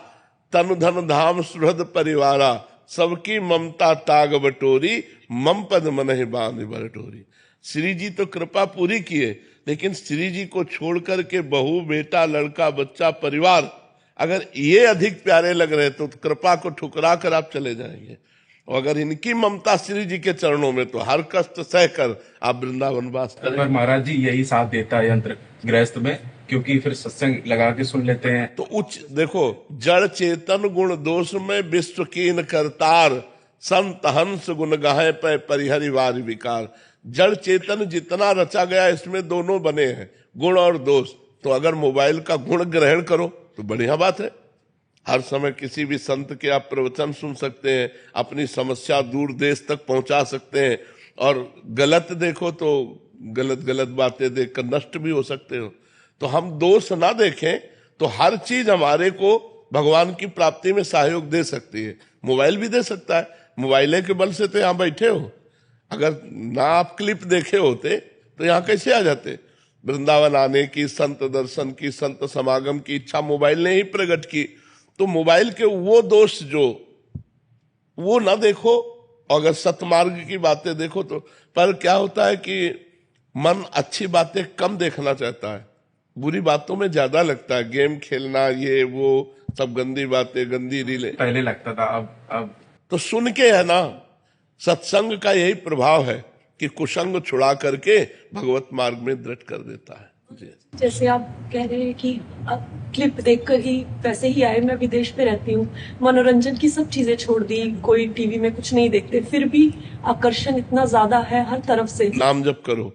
तनु धन धाम सुहृद परिवारा, सबकी ममता ताग बटोरी, मम पद मनहि बांध बरटोरी। श्री जी तो कृपा पूरी किए, लेकिन श्री जी को छोड़ करके बहू, बेटा, लड़का, बच्चा, परिवार अगर ये अधिक प्यारे लग रहे तो कृपा को ठुकरा कर आप चले जाएंगे। और अगर इनकी ममता श्री जी के चरणों में तो हर कष्ट सहकर आप वृंदावन वास करें। पर महाराज जी यही साथ देता है यंत्र गृहस्थ में, क्योंकि फिर सत्संग लगा के सुन लेते हैं। तो उच्च देखो, जड़ चेतन गुण दोष में विश्व कीन करतार, संत हंस गुण गाहे पे परिहरिवार विकार। जड़ चेतन जितना रचा गया इसमें दोनों बने हैं, गुण और दोष। तो अगर मोबाइल का गुण ग्रहण करो तो बढ़िया बात है। हर समय किसी भी संत के आप प्रवचन सुन सकते हैं, अपनी समस्या दूर देश तक पहुंचा सकते हैं। और गलत देखो तो गलत गलत बातें देखकर नष्ट भी हो सकते हो। तो हम दोष ना देखें तो हर चीज हमारे को भगवान की प्राप्ति में सहयोग दे सकती है। मोबाइल भी दे सकता है। मोबाइल के बल से तो यहाँ बैठे हो। अगर ना आप क्लिप देखे होते तो यहाँ कैसे आ जाते? वृंदावन आने की, संत दर्शन की, संत समागम की इच्छा मोबाइल ने ही प्रकट की। तो मोबाइल के वो दोष जो वो ना देखो, अगर सतमार्ग की बातें देखो तो। पर क्या होता है कि मन अच्छी बातें कम देखना चाहता है, बुरी बातों में ज्यादा लगता है। गेम खेलना, ये वो सब गंदी बातें, गंदी रीलें पहले लगता था, अब तो सुन के है ना। सत्संग का यही प्रभाव है कि कुसंग छुड़ा करके भगवत मार्ग में दृढ़ कर देता है। जी। जैसे आप कह रहे हैं कि आप क्लिप देखकर ही वैसे ही आए, मैं विदेश में रहती हूँ, मनोरंजन की सब चीजें छोड़ दी, कोई टीवी में कुछ नहीं देखते, फिर भी आकर्षण इतना ज्यादा है हर तरफ से। नाम जप करो,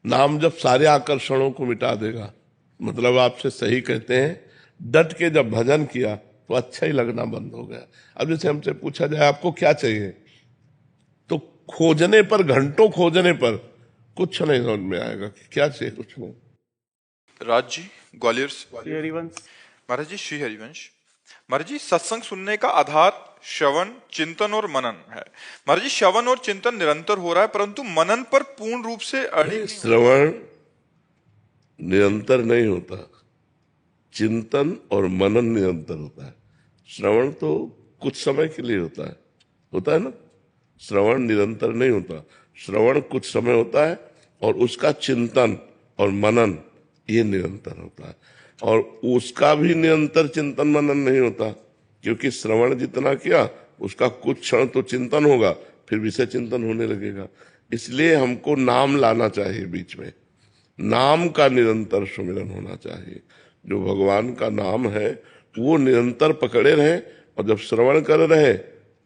नाम जप सारे आकर्षणों को मिटा देगा। मतलब आपसे सही कहते हैं, डट के जब भजन किया तो अच्छा ही लगना बंद हो गया। अब जैसे हमसे पूछा जाए आपको क्या चाहिए, तो खोजने पर, घंटों खोजने पर कुछ नहीं समझ में आएगा कि क्या चाहिए, कुछ नहीं। राज जी ग्वालियर से। हरिवंश। महाराज जी श्री हरिवंश। महाराज जी सत्संग सुनने का आधार श्रवण, चिंतन और मनन है। महाराज जी श्रवण और चिंतन निरंतर हो रहा है, परंतु मनन पर पूर्ण रूप से अड़ी। श्रवण निरंतर नहीं होता, चिंतन और मनन निरंतर होता है। श्रवण तो कुछ समय के लिए होता है ना। श्रवण निरंतर नहीं होता, श्रवण कुछ समय होता है और उसका चिंतन और मनन ये निरंतर होता है। और उसका भी निरंतर चिंतन मनन नहीं होता, क्योंकि श्रवण जितना किया उसका कुछ क्षण तो चिंतन होगा, फिर विषय चिंतन होने लगेगा। इसलिए हमको नाम लाना चाहिए बीच में, नाम का निरंतर सुमिरन होना चाहिए। जो भगवान का नाम है वो निरंतर पकड़े रहे, और जब श्रवण कर रहे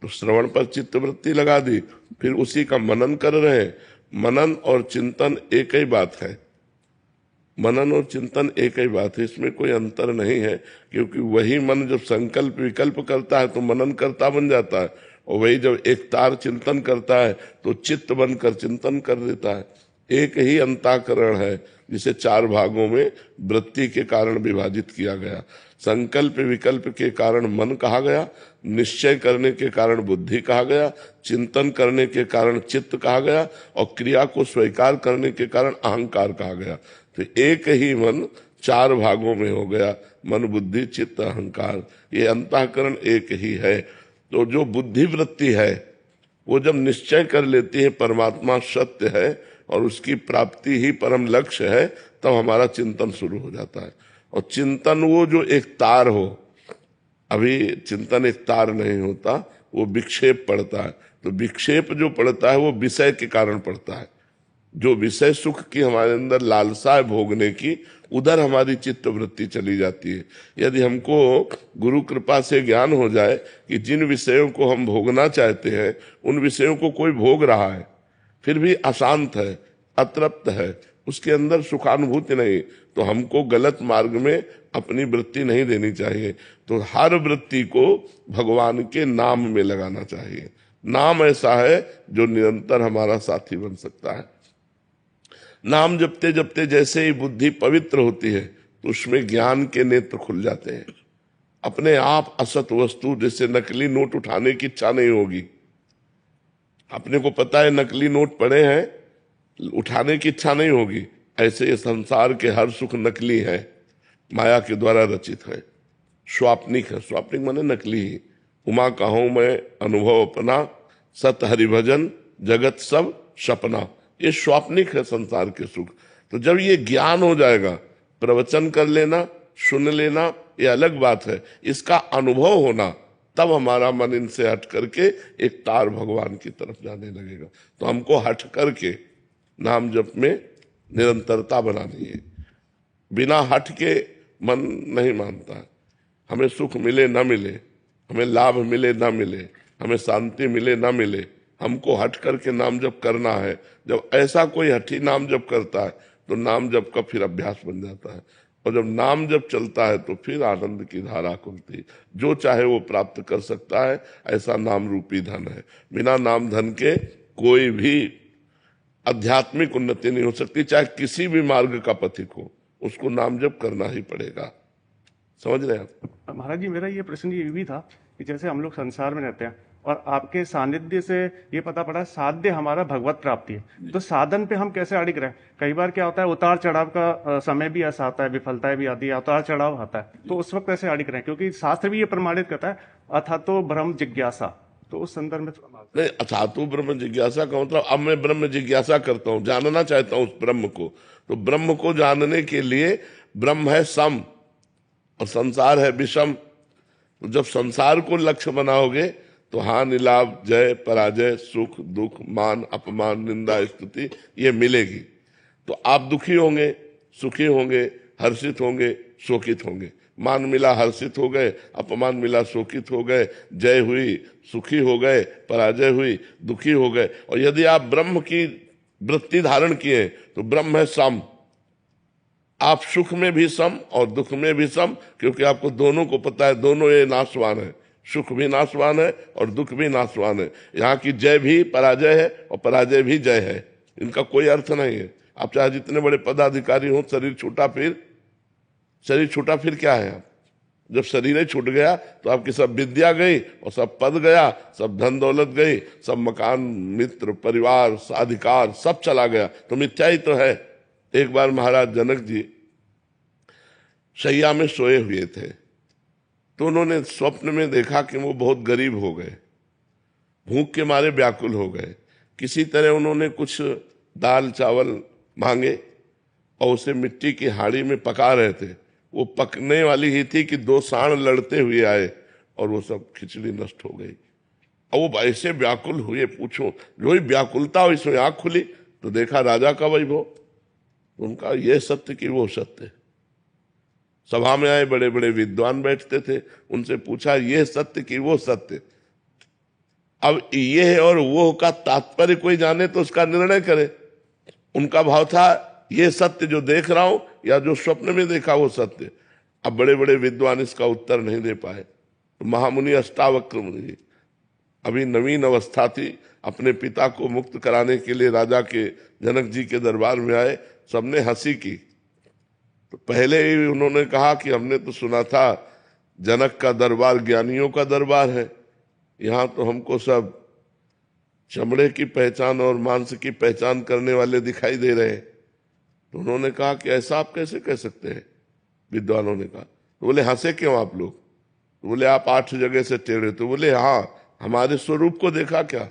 तो श्रवण पर चित्तवृत्ति लगा दी, फिर उसी का मनन कर रहे। मनन और चिंतन एक ही बात है, मनन और चिंतन एक ही बात है, इसमें कोई अंतर नहीं है। क्योंकि वही मन जब संकल्प विकल्प करता है तो मनन करता बन जाता है, और वही जब एक तार चिंतन करता है तो चित्त बनकर चिंतन कर देता है। एक ही अंतःकरण है जिसे चार भागों में वृत्ति के कारण विभाजित किया गया। संकल्प विकल्प के कारण मन कहा गया, निश्चय करने के कारण बुद्धि कहा गया, चिंतन करने के कारण चित्त कहा गया, और क्रिया को स्वीकार करने के कारण अहंकार कहा गया। तो एक ही मन चार भागों में हो गया, मन बुद्धि चित्त अहंकार, ये अंतःकरण एक ही है। तो जो बुद्धि वृत्ति है वो जब निश्चय कर लेती है परमात्मा सत्य है और उसकी प्राप्ति ही परम लक्ष्य है, तब हमारा चिंतन शुरू हो जाता है। और चिंतन वो जो एक तार हो, अभी चिंतन एक तार नहीं होता, वो विक्षेप पड़ता है। तो विक्षेप जो पड़ता है वो विषय के कारण पड़ता है। जो विषय सुख की हमारे अंदर लालसा है भोगने की, उधर हमारी चित्त वृत्ति चली जाती है। यदि हमको गुरु कृपा से ज्ञान हो जाए कि जिन विषयों को हम भोगना चाहते हैं उन विषयों को कोई भोग रहा है, फिर भी अशांत है, अतृप्त है, उसके अंदर सुखानुभूति नहीं, तो हमको गलत मार्ग में अपनी वृत्ति नहीं देनी चाहिए। तो हर वृत्ति को भगवान के नाम में लगाना चाहिए। नाम ऐसा है जो निरंतर हमारा साथी बन सकता है। नाम जपते जपते जैसे ही बुद्धि पवित्र होती है तो उसमें ज्ञान के नेत्र खुल जाते हैं। अपने आप असत वस्तु, जैसे नकली नोट उठाने की इच्छा नहीं होगी। अपने को पता है नकली नोट पड़े हैं, उठाने की इच्छा नहीं होगी। ऐसे ये संसार के हर सुख नकली है, माया के द्वारा रचित है, स्वाप्निक है। स्वाप्निक माने नकली ही। उमा कहूं मैं अनुभव अपना, सत हरिभजन जगत सब सपना, ये स्वाप्निक है संसार के सुख। तो जब ये ज्ञान हो जाएगा, प्रवचन कर लेना, सुन लेना ये अलग बात है, इसका अनुभव होना, तब हमारा मन इनसे हट करके एक तार भगवान की तरफ जाने लगेगा। तो हमको हट करके नाम जप में निरंतरता बनानी है। बिना हट के मन नहीं मानता है। हमें सुख मिले ना मिले, हमें लाभ मिले ना मिले, हमें शांति मिले ना मिले, हमको हट करके नाम जप करना है। जब ऐसा कोई हठी नाम जप करता है तो नाम जप का फिर अभ्यास बन जाता है, और जब नाम जप चलता है तो फिर आनंद की धारा खुलती। जो चाहे वो प्राप्त कर सकता है, ऐसा नाम रूपी धन है। बिना नाम धन के कोई भी आध्यात्मिक उन्नति नहीं हो सकती, चाहे किसी भी मार्ग का पथिक हो, उसको नाम जप करना ही पड़ेगा। समझ रहे हैं आप? महाराज जी, मेरा ये प्रश्न ये भी था कि जैसे हम लोग संसार में रहते हैं और आपके सानिध्य से ये पता पड़ा साध्य हमारा भगवत प्राप्ति है, तो साधन पे हम कैसे अड़िग रहे? कई बार क्या होता है, उतार चढ़ाव का समय भी ऐसा आता है, विफलताएं भी आती है, उतार चढ़ाव आता है, तो उस वक्त कैसे अड़िग रहे? क्योंकि शास्त्र भी ये प्रमाणित करता है, अथा तो ब्रह्म जिज्ञासा। तो उस संदर्भ में नहीं, अथा तो ब्रह्म जिज्ञासा का मतलब अब मैं ब्रह्म जिज्ञासा करता हूँ, जानना चाहता हूँ उस ब्रह्म को। तो ब्रह्म को जानने के लिए ब्रह्म है सम और संसार है विषम। तो जब संसार को लक्ष्य बनाओगे तो हानि लाभ जय पराजय सुख दुख मान अपमान निंदा स्तुति ये मिलेगी। तो आप दुखी होंगे, सुखी होंगे, हर्षित होंगे, शोकित होंगे। मान मिला हर्षित हो गए, अपमान मिला शोकित हो गए, जय हुई सुखी हो गए, पराजय हुई दुखी हो गए। और यदि आप ब्रह्म की वृत्ति धारण किए तो ब्रह्म है सम। आप सुख में भी सम और दुख में भी सम, क्योंकि आपको दोनों को पता है, दोनों ये नाशवान है। सुख भी नाशवान है और दुख भी नाशवान है। यहाँ की जय भी पराजय है और पराजय भी जय है। इनका कोई अर्थ नहीं है। आप चाहे जितने बड़े पदाधिकारी हो, शरीर छूटा फिर क्या है? आप जब शरीर ही छूट गया तो आपकी सब विद्या गई और सब पद गया, सब धन दौलत गई, सब मकान, मित्र, परिवार, अधिकार सब चला गया, तो मिथ्या ही तो है। एक बार महाराज जनक जी शैया में सोए हुए थे, तो उन्होंने स्वप्न में देखा कि वो बहुत गरीब हो गए, भूख के मारे व्याकुल हो गए। किसी तरह उन्होंने कुछ दाल चावल मांगे और उसे मिट्टी की हाड़ी में पका रहे थे। वो पकने वाली ही थी कि दो सांड लड़ते हुए आए और वो सब खिचड़ी नष्ट हो गई। और वो ऐसे व्याकुल हुए, पूछो जो ही व्याकुलता हुई, इसमें आंख खुली तो देखा राजा का वैभव। उनका ये सत्य कि वो सत्य। सभा में आए बड़े बड़े विद्वान बैठते थे, उनसे पूछा ये सत्य कि वो सत्य। अब ये और वो का तात्पर्य कोई जाने तो उसका निर्णय करे। उनका भाव था ये सत्य जो देख रहा हूं या जो स्वप्न में देखा वो सत्य। अब बड़े बड़े विद्वान इसका उत्तर नहीं दे पाए। तो महामुनि अष्टावक्र मुनि, अभी नवीन अवस्था थी, अपने पिता को मुक्त कराने के लिए राजा के जनक जी के दरबार में आए। सबने हंसी की। तो पहले ही उन्होंने कहा कि हमने तो सुना था जनक का दरबार ज्ञानियों का दरबार है, यहाँ तो हमको सब चमड़े की पहचान और मांस की पहचान करने वाले दिखाई दे रहे हैं। तो उन्होंने कहा कि ऐसा आप कैसे कह सकते हैं? विद्वानों ने कहा। तो बोले हंसे क्यों आप लोग? तो बोले आप 8 जगह से टेढ़े। तो बोले हाँ, हमारे स्वरूप को देखा क्या?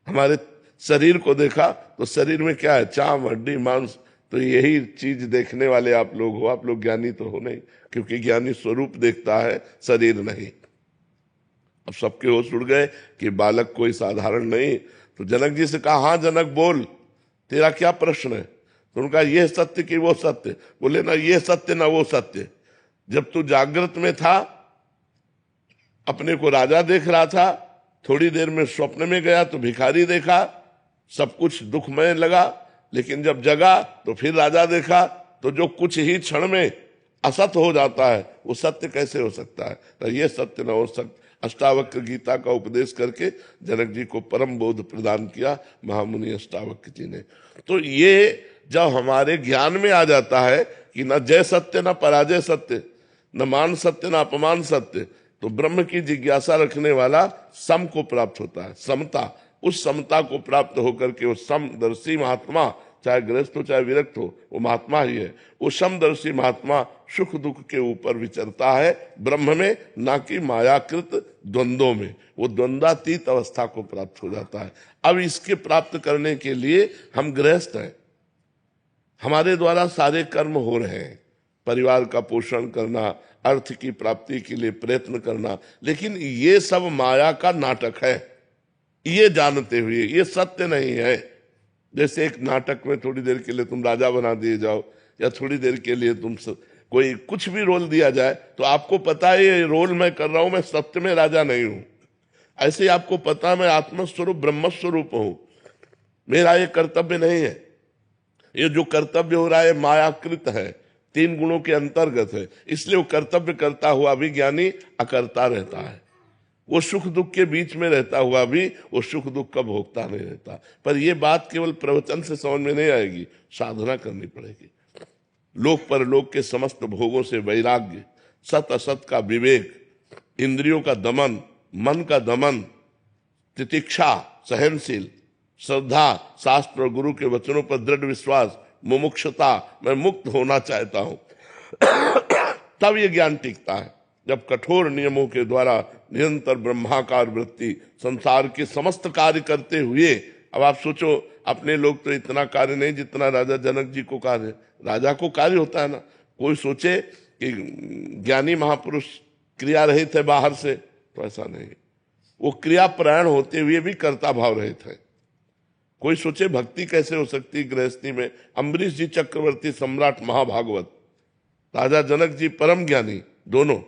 हमारे शरीर को देखा तो शरीर में क्या है? चाम, हड्डी, मांस। तो यही चीज देखने वाले आप लोग हो। आप लोग ज्ञानी तो हो नहीं, क्योंकि ज्ञानी स्वरूप देखता है, शरीर नहीं। अब सबके होश उड़ गए कि बालक कोई साधारण नहीं। तो जनक जी से कहा हाँ जनक बोल, तेरा क्या प्रश्न है? तो उनका ये सत्य कि वो सत्य। बोले ना ये सत्य ना वो सत्य। जब तू जागृत में था अपने को राजा देख रहा था, थोड़ी देर में स्वप्न में गया तो भिखारी देखा, सब कुछ दुखमय लगा। लेकिन जब जगा तो फिर राजा देखा, तो जो कुछ ही क्षण में असत्य हो जाता है वो सत्य कैसे हो सकता है? तो ये सत्य न हो सकता। अष्टावक्र गीता का उपदेश करके जनक जी को परम बोध प्रदान किया महामुनि अष्टावक्र जी ने। तो ये जब हमारे ज्ञान में आ जाता है कि न जय सत्य न पराजय सत्य, न मान सत्य न अपमान सत्य, तो ब्रह्म की जिज्ञासा रखने वाला सम को प्राप्त होता है, समता। उस समता को प्राप्त होकर के वो समदर्शी महात्मा, चाहे गृहस्थ हो चाहे विरक्त हो, वो महात्मा ही है। वो समदर्शी महात्मा सुख दुख के ऊपर विचरता है ब्रह्म में, ना कि मायाकृत द्वंद्वों में। वो द्वंद्वातीत अवस्था को प्राप्त हो जाता है। अब इसके प्राप्त करने के लिए हम गृहस्थ हैं, हमारे द्वारा सारे कर्म हो रहे हैं, परिवार का पोषण करना, अर्थ की प्राप्ति के लिए प्रयत्न करना, लेकिन ये सब माया का नाटक है, ये जानते हुए। ये सत्य नहीं है। जैसे एक नाटक में थोड़ी देर के लिए तुम राजा बना दिए जाओ, या थोड़ी देर के लिए तुम कोई कुछ भी रोल दिया जाए, तो आपको पता है ये रोल मैं कर रहा हूं, मैं सत्य में राजा नहीं हूं। ऐसे ही आपको पता मैं आत्मस्वरूप ब्रह्मस्वरूप हूं, मेरा ये कर्तव्य नहीं है। ये जो कर्तव्य हो रहा है मायाकृत है, 3 गुणों के अंतर्गत है, इसलिए वो कर्तव्य करता हुआ भी ज्ञानी अकर्ता रहता है। वो सुख दुख के बीच में रहता हुआ भी वो सुख दुख का भोगता नहीं रहता। पर ये बात केवल प्रवचन से समझ में नहीं आएगी, साधना करनी पड़ेगी। लोक परलोक के समस्त भोगों से वैराग्य, सत असत का विवेक, इंद्रियों का दमन, मन का दमन, तितिक्षा, सहनशील, श्रद्धा, शास्त्र और गुरु के वचनों पर दृढ़ विश्वास, मुमुक्षुता, मैं मुक्त होना चाहता हूं, तब ये ज्ञान टिकता है। जब कठोर नियमों के द्वारा निरंतर ब्रह्माकार वृत्ति संसार के समस्त कार्य करते हुए, अब आप सोचो अपने लोग तो इतना कार्य नहीं जितना राजा जनक जी को कार्य। राजा को कार्य होता है ना। कोई सोचे कि ज्ञानी महापुरुष क्रिया रहित है बाहर से, तो ऐसा नहीं। वो क्रिया प्राण होते हुए भी कर्ता भाव रहित है। कोई सोचे भक्ति कैसे हो सकती गृहस्थी में। अम्बरीश जी चक्रवर्ती सम्राट महाभागवत, राजा जनक जी परम ज्ञानी, दोनों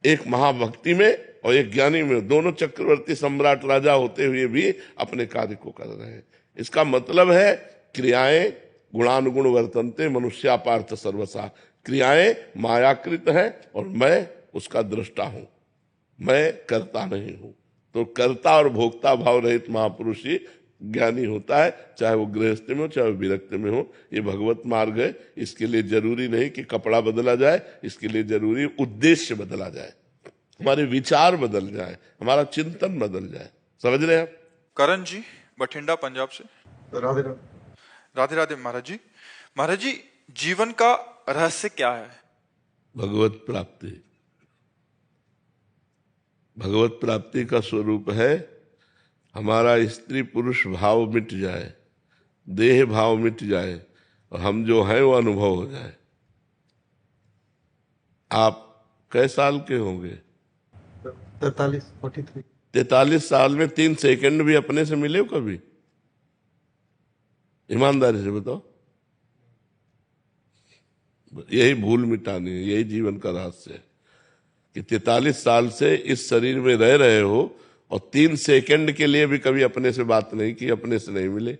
एक महाभक्ति में और एक ज्ञानी में, दोनों चक्रवर्ती सम्राट राजा होते हुए भी अपने कार्य को कर रहे हैं। इसका मतलब है क्रियाएं गुणानुगुण वर्तनते मनुष्यापार्थ सर्वसा। क्रियाएं मायाकृत है और मैं उसका दृष्टा हूं, मैं करता नहीं हूं। तो कर्ता और भोक्ता भाव रहित महापुरुष ही ज्ञानी होता है, चाहे वो गृहस्थ में हो चाहे वो विरक्त में हो। ये भगवत मार्ग है। इसके लिए जरूरी नहीं कि कपड़ा बदला जाए, इसके लिए जरूरी उद्देश्य बदला जाए, हमारे विचार बदल जाए, हमारा चिंतन बदल जाए। समझ रहे हैं आप? करण जी बठिंडा पंजाब से। राधे राधे। राधे राधे महाराज जी। महाराज जी, जीवन का रहस्य क्या है? भगवत प्राप्ति। भगवत प्राप्ति का स्वरूप है हमारा स्त्री पुरुष भाव मिट जाए, देह भाव मिट जाए और हम जो हैं वो अनुभव हो जाए। आप कै साल के होंगे? 43 43 साल में 3 सेकंड भी अपने से मिले हो कभी? ईमानदारी से बताओ। यही भूल मिटानी है, यही जीवन का रहस्य है कि 43 साल से इस शरीर में रह रहे हो और 3 सेकंड के लिए भी कभी अपने से बात नहीं की, अपने से नहीं मिले,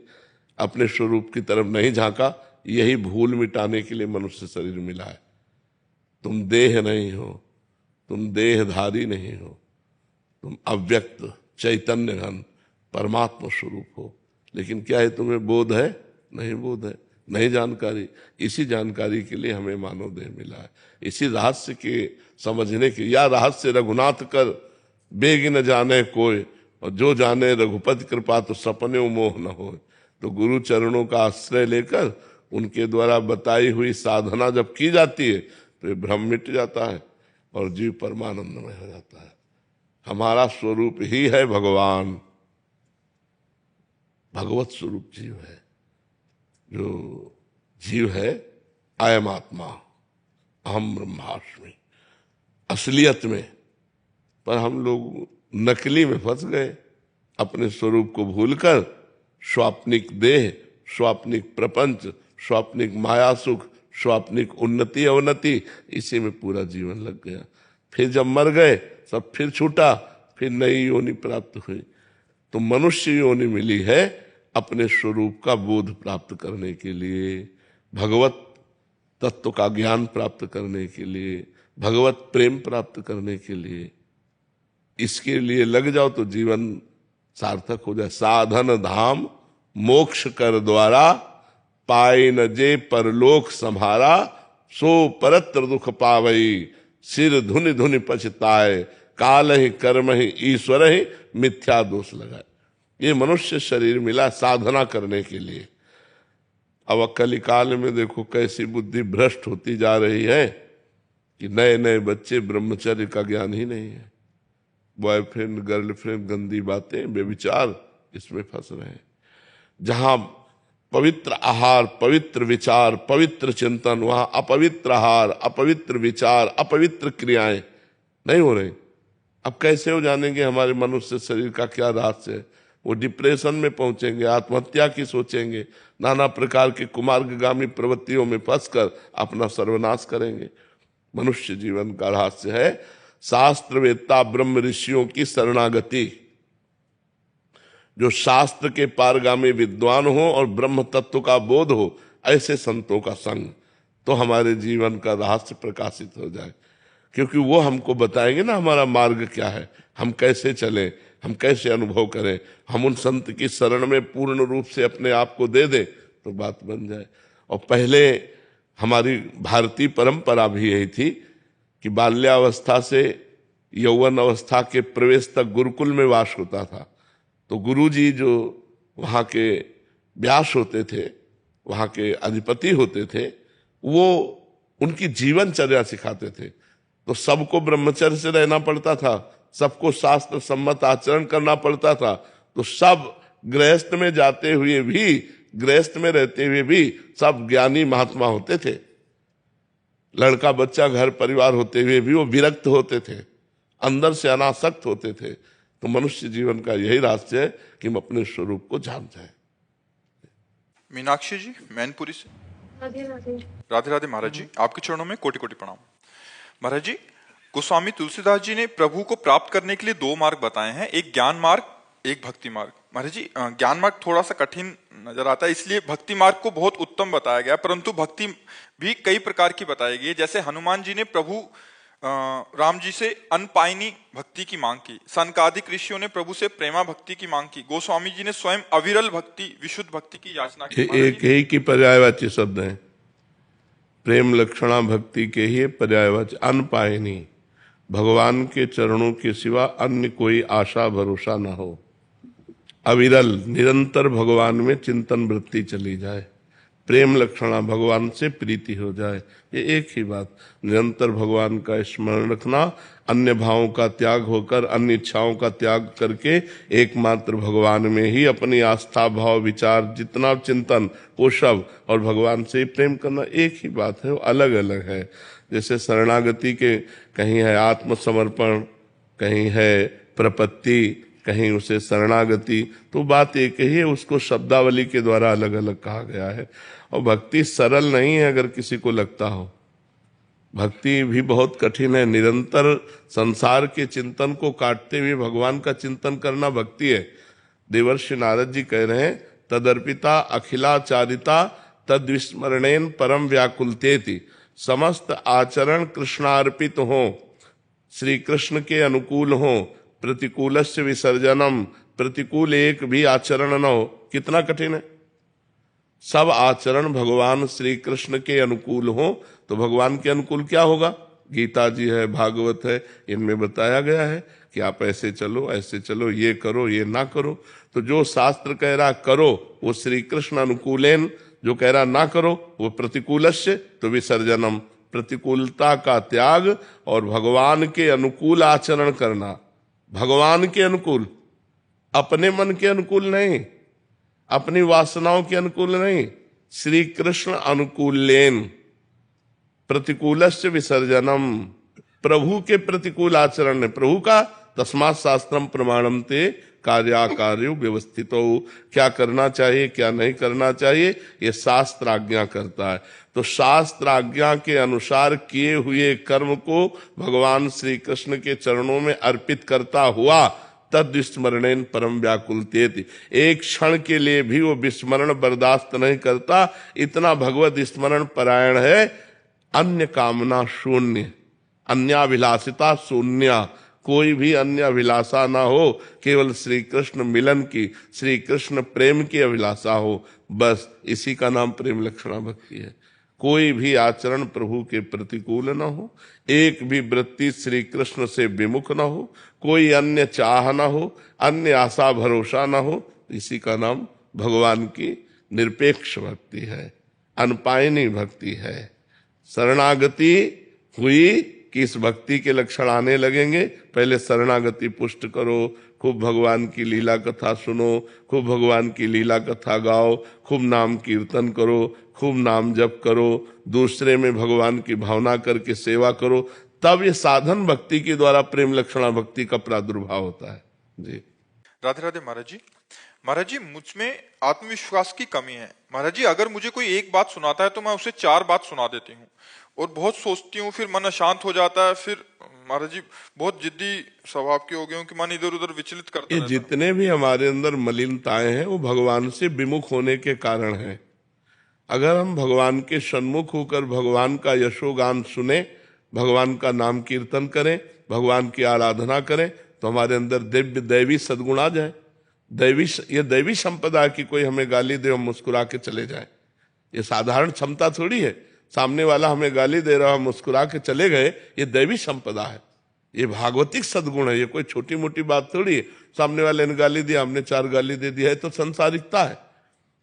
अपने स्वरूप की तरफ नहीं झांका। यही भूल मिटाने के लिए मनुष्य शरीर मिला है। तुम देह नहीं हो, तुम देहधारी नहीं हो, तुम अव्यक्त चैतन्य घन परमात्मा स्वरूप हो। लेकिन क्या है, तुम्हें बोध है? नहीं बोध है, नहीं जानकारी। इसी जानकारी के लिए हमें मानव देह मिला है। इसी रहस्य के समझने के, या रहस्य रघुनाथ कर बेग न जाने कोई, और जो जाने रघुपति कृपा तो सपने मोह न हो। तो गुरु चरणों का आश्रय लेकर उनके द्वारा बताई हुई साधना जब की जाती है तो ये भ्रम मिट जाता है और जीव परमानंदमय हो जाता है। हमारा स्वरूप ही है भगवान, भगवत स्वरूप जीव है। जो जीव है अयम आत्मा अहम ब्रह्मास्मि, असलियत में। पर हम लोग नकली में फंस गए, अपने स्वरूप को भूलकर स्वाप्निक देह, स्वाप्निक प्रपंच, स्वाप्निक माया सुख, स्वाप्निक उन्नति अवनति, इसी में पूरा जीवन लग गया। फिर जब मर गए सब फिर छूटा, फिर नई योनि प्राप्त हुई। तो मनुष्य योनि मिली है अपने स्वरूप का बोध प्राप्त करने के लिए, भगवत तत्व का ज्ञान प्राप्त करने के लिए, भगवत प्रेम प्राप्त करने के लिए। इसके लिए लग जाओ तो जीवन सार्थक हो जाए। साधन धाम मोक्ष कर द्वारा, पाए न जे परलोक संहारा, सो परत्र दुख पावई, सिर धुनि धुनि पछताए, काल ही कर्म ही ईश्वर ही मिथ्या दोष लगाए। ये मनुष्य शरीर मिला साधना करने के लिए। अब कलिकाल में देखो कैसी बुद्धि भ्रष्ट होती जा रही है कि नए नए बच्चे ब्रह्मचर्य का ज्ञान ही नहीं है। बॉयफ्रेंड गर्लफ्रेंड, गंदी बातें, बेविचार, इसमें फंस रहे हैं। जहां पवित्र आहार, पवित्र विचार, पवित्र चिंतन, वहां अपवित्र आहार, अपवित्र विचार, अपवित्र क्रियाएं नहीं हो रही। अब कैसे हो जानेंगे हमारे मनुष्य शरीर का क्या रहस्य है? वो डिप्रेशन में पहुंचेंगे, आत्महत्या की सोचेंगे, नाना प्रकार के कुमार्गगामी प्रवृत्तियों में फंसकर अपना सर्वनाश करेंगे। मनुष्य जीवन का रहस्य है शास्त्रवेत्ता ब्रह्म ऋषियों की शरणागति। जो शास्त्र के पारगामी विद्वान हो और ब्रह्म तत्व का बोध हो, ऐसे संतों का संग, तो हमारे जीवन का रहस्य प्रकाशित हो जाए। क्योंकि वो हमको बताएंगे ना हमारा मार्ग क्या है, हम कैसे चलें, हम कैसे अनुभव करें। हम उन संत की शरण में पूर्ण रूप से अपने आप को दे दें तो बात बन जाए। और पहले हमारी भारतीय परंपरा भी यही थी कि बाल्यावस्था से यौवन अवस्था के प्रवेश तक गुरुकुल में वास होता था। तो गुरुजी जो वहाँ के व्यास होते थे, वहाँ के अधिपति होते थे, वो उनकी जीवनचर्या सिखाते थे। तो सबको ब्रह्मचर्य से रहना पड़ता था, सबको शास्त्र सम्मत आचरण करना पड़ता था। तो सब गृहस्थ में जाते हुए भी, गृहस्थ में रहते हुए भी सब ज्ञानी महात्मा होते थे। लड़का बच्चा घर परिवार होते हुए भी वो विरक्त होते थे, अंदर से अनासक्त होते थे। तो मनुष्य जीवन का यही रहस्य है कि हम अपने स्वरूप को जान जाएं। मीनाक्षी जी मैनपुरी से। राधे राधे। राधे राधे महाराज जी, आपके चरणों में कोटि कोटि प्रणाम। महाराज जी, गोस्वामी तुलसीदास जी ने प्रभु को प्राप्त करने के लिए दो मार्ग बताए हैं, एक ज्ञान मार्ग, एक भक्ति मार्ग। महाराज जी, ज्ञान मार्ग थोड़ा सा कठिन नजर आता है, इसलिए भक्ति मार्ग को बहुत उत्तम बताया गया, परंतु भक्ति भी कई प्रकार की बताई गई है। जैसे हनुमान जी ने प्रभु राम जी से अनपायनी भक्ति की मांग की, सनकादिक ऋषियों ने प्रभु से प्रेमा भक्ति की मांग की, गोस्वामी जी ने स्वयं अविरल भक्ति, विशुद्ध भक्ति की याचना की। एक ही की पर्यायवाची शब्द है, प्रेम लक्षणा भक्ति के ही पर्यायवाची। अनपायनी, भगवान के चरणों के सिवा अन्य कोई आशा भरोसा न हो। अविरल, निरंतर भगवान में चिंतन वृत्ति चली जाए। प्रेम लक्षणा, भगवान से प्रीति हो जाए। ये एक ही बात, निरंतर भगवान का स्मरण रखना, अन्य भावों का त्याग होकर, अन्य इच्छाओं का त्याग करके एकमात्र भगवान में ही अपनी आस्था भाव विचार जितना चिंतन वो सब, और भगवान से ही प्रेम करना, एक ही बात है, वो अलग अलग है। जैसे शरणागति के कहीं है आत्मसमर्पण, कहीं है प्रपत्ति, कहीं उसे शरणागति, तो बात एक ही है, उसको शब्दावली के द्वारा अलग अलग कहा गया है। और भक्ति सरल नहीं है अगर किसी को लगता हो, भक्ति भी बहुत कठिन है। निरंतर संसार के चिंतन को काटते हुए भगवान का चिंतन करना भक्ति है। देवर्षि नारद जी कह रहे हैं, तदर्पिता अखिलाचारिता तद्विस्मरणेन परम व्याकुलतेति। समस्त आचरण कृष्णार्पित हो, श्री कृष्ण के अनुकूल हो, प्रतिकूलस्य विसर्जनम, प्रतिकूल एक भी आचरण न हो। कितना कठिन है, सब आचरण भगवान श्री कृष्ण के अनुकूल हो। तो भगवान के अनुकूल क्या होगा? गीता जी है, भागवत है, इनमें बताया गया है कि आप ऐसे चलो, ऐसे चलो, ये करो, ये ना करो। तो जो शास्त्र कह रहा करो वो श्री कृष्ण अनुकूलेन, जो कह रहा ना करो वो प्रतिकूलस्य तो विसर्जनम, प्रतिकूलता का त्याग और भगवान के अनुकूल आचरण करना। भगवान के अनुकूल, अपने मन के अनुकूल नहीं, अपनी वासनाओं के अनुकूल नहीं, श्री कृष्ण अनुकूलेन प्रतिकूलस्य विसर्जनम। प्रभु के प्रतिकूल आचरण है, प्रभु का तस्मात् शास्त्रम प्रमाणम ते कार्याकार्यो व्यवस्थितो। क्या करना चाहिए क्या नहीं करना चाहिए ये शास्त्र आज्ञा करता है। तो शास्त्र आज्ञा के अनुसार किए हुए कर्म को भगवान श्री कृष्ण के चरणों में अर्पित करता हुआ तद विस्मरणेन परम व्याकुलतेति, एक क्षण के लिए भी वो विस्मरण बर्दाश्त नहीं करता, इतना भगवत स्मरण परायण है। अन्य कामना शून्य, अन्याभिलाषिता शून्य, कोई भी अन्य अभिलाषा ना हो, केवल श्री कृष्ण मिलन की, श्री कृष्ण प्रेम की अभिलाषा हो, बस इसी का नाम प्रेम लक्षणा भक्ति है। कोई भी आचरण प्रभु के प्रतिकूल न हो, एक भी वृत्ति श्री कृष्ण से विमुख न हो, कोई अन्य चाह न हो, अन्य आशा भरोसा न हो, इसी का नाम भगवान की निरपेक्ष भक्ति है, अनपायनी भक्ति है। शरणागति हुई कि इस भक्ति के लक्षण आने लगेंगे। पहले शरणागति पुष्ट करो, खूब भगवान की लीला कथा सुनो, खूब भगवान की लीला कथा गाओ, खूब नाम कीर्तन करो, खूब नाम जप करो, दूसरे में भगवान की भावना करके सेवा करो, तब ये साधन भक्ति के द्वारा प्रेम लक्षणा भक्ति का प्रादुर्भाव होता है। जी राधे राधे महाराज जी। महाराज जी, मुझ में आत्मविश्वास की कमी है। महाराज जी, अगर मुझे कोई एक बात सुनाता है तो मैं उसे 4 बात सुना देती हूँ और बहुत सोचती हूँ, फिर मन अशांत हो जाता है। फिर महाराज जी बहुत जिद्दी स्वभाव के हो गए हूँ कि मन इधर उधर विचलित करता है। जितने भी हमारे अंदर मलिनताएं हैं वो भगवान से विमुख होने के कारण है। अगर हम भगवान के सन्मुख होकर भगवान का यशोगान सुने, भगवान का नाम कीर्तन करें, भगवान की आराधना करें, तो हमारे अंदर दिव्य दैवी सद्गुण आ जाए। ये दैवी संपदा की कोई हमें गाली दे हम मुस्कुरा के चले जाए, ये साधारण क्षमता थोड़ी है। सामने वाला हमें गाली दे रहा, हम मुस्कुरा के चले गए, ये दैवी संपदा है, ये भागवतिक सद्गुण है, ये कोई छोटी मोटी बात थोड़ी है। सामने वाले ने गाली दिया, हमने 4 गाली दे दिया है, तो संसारिकता है।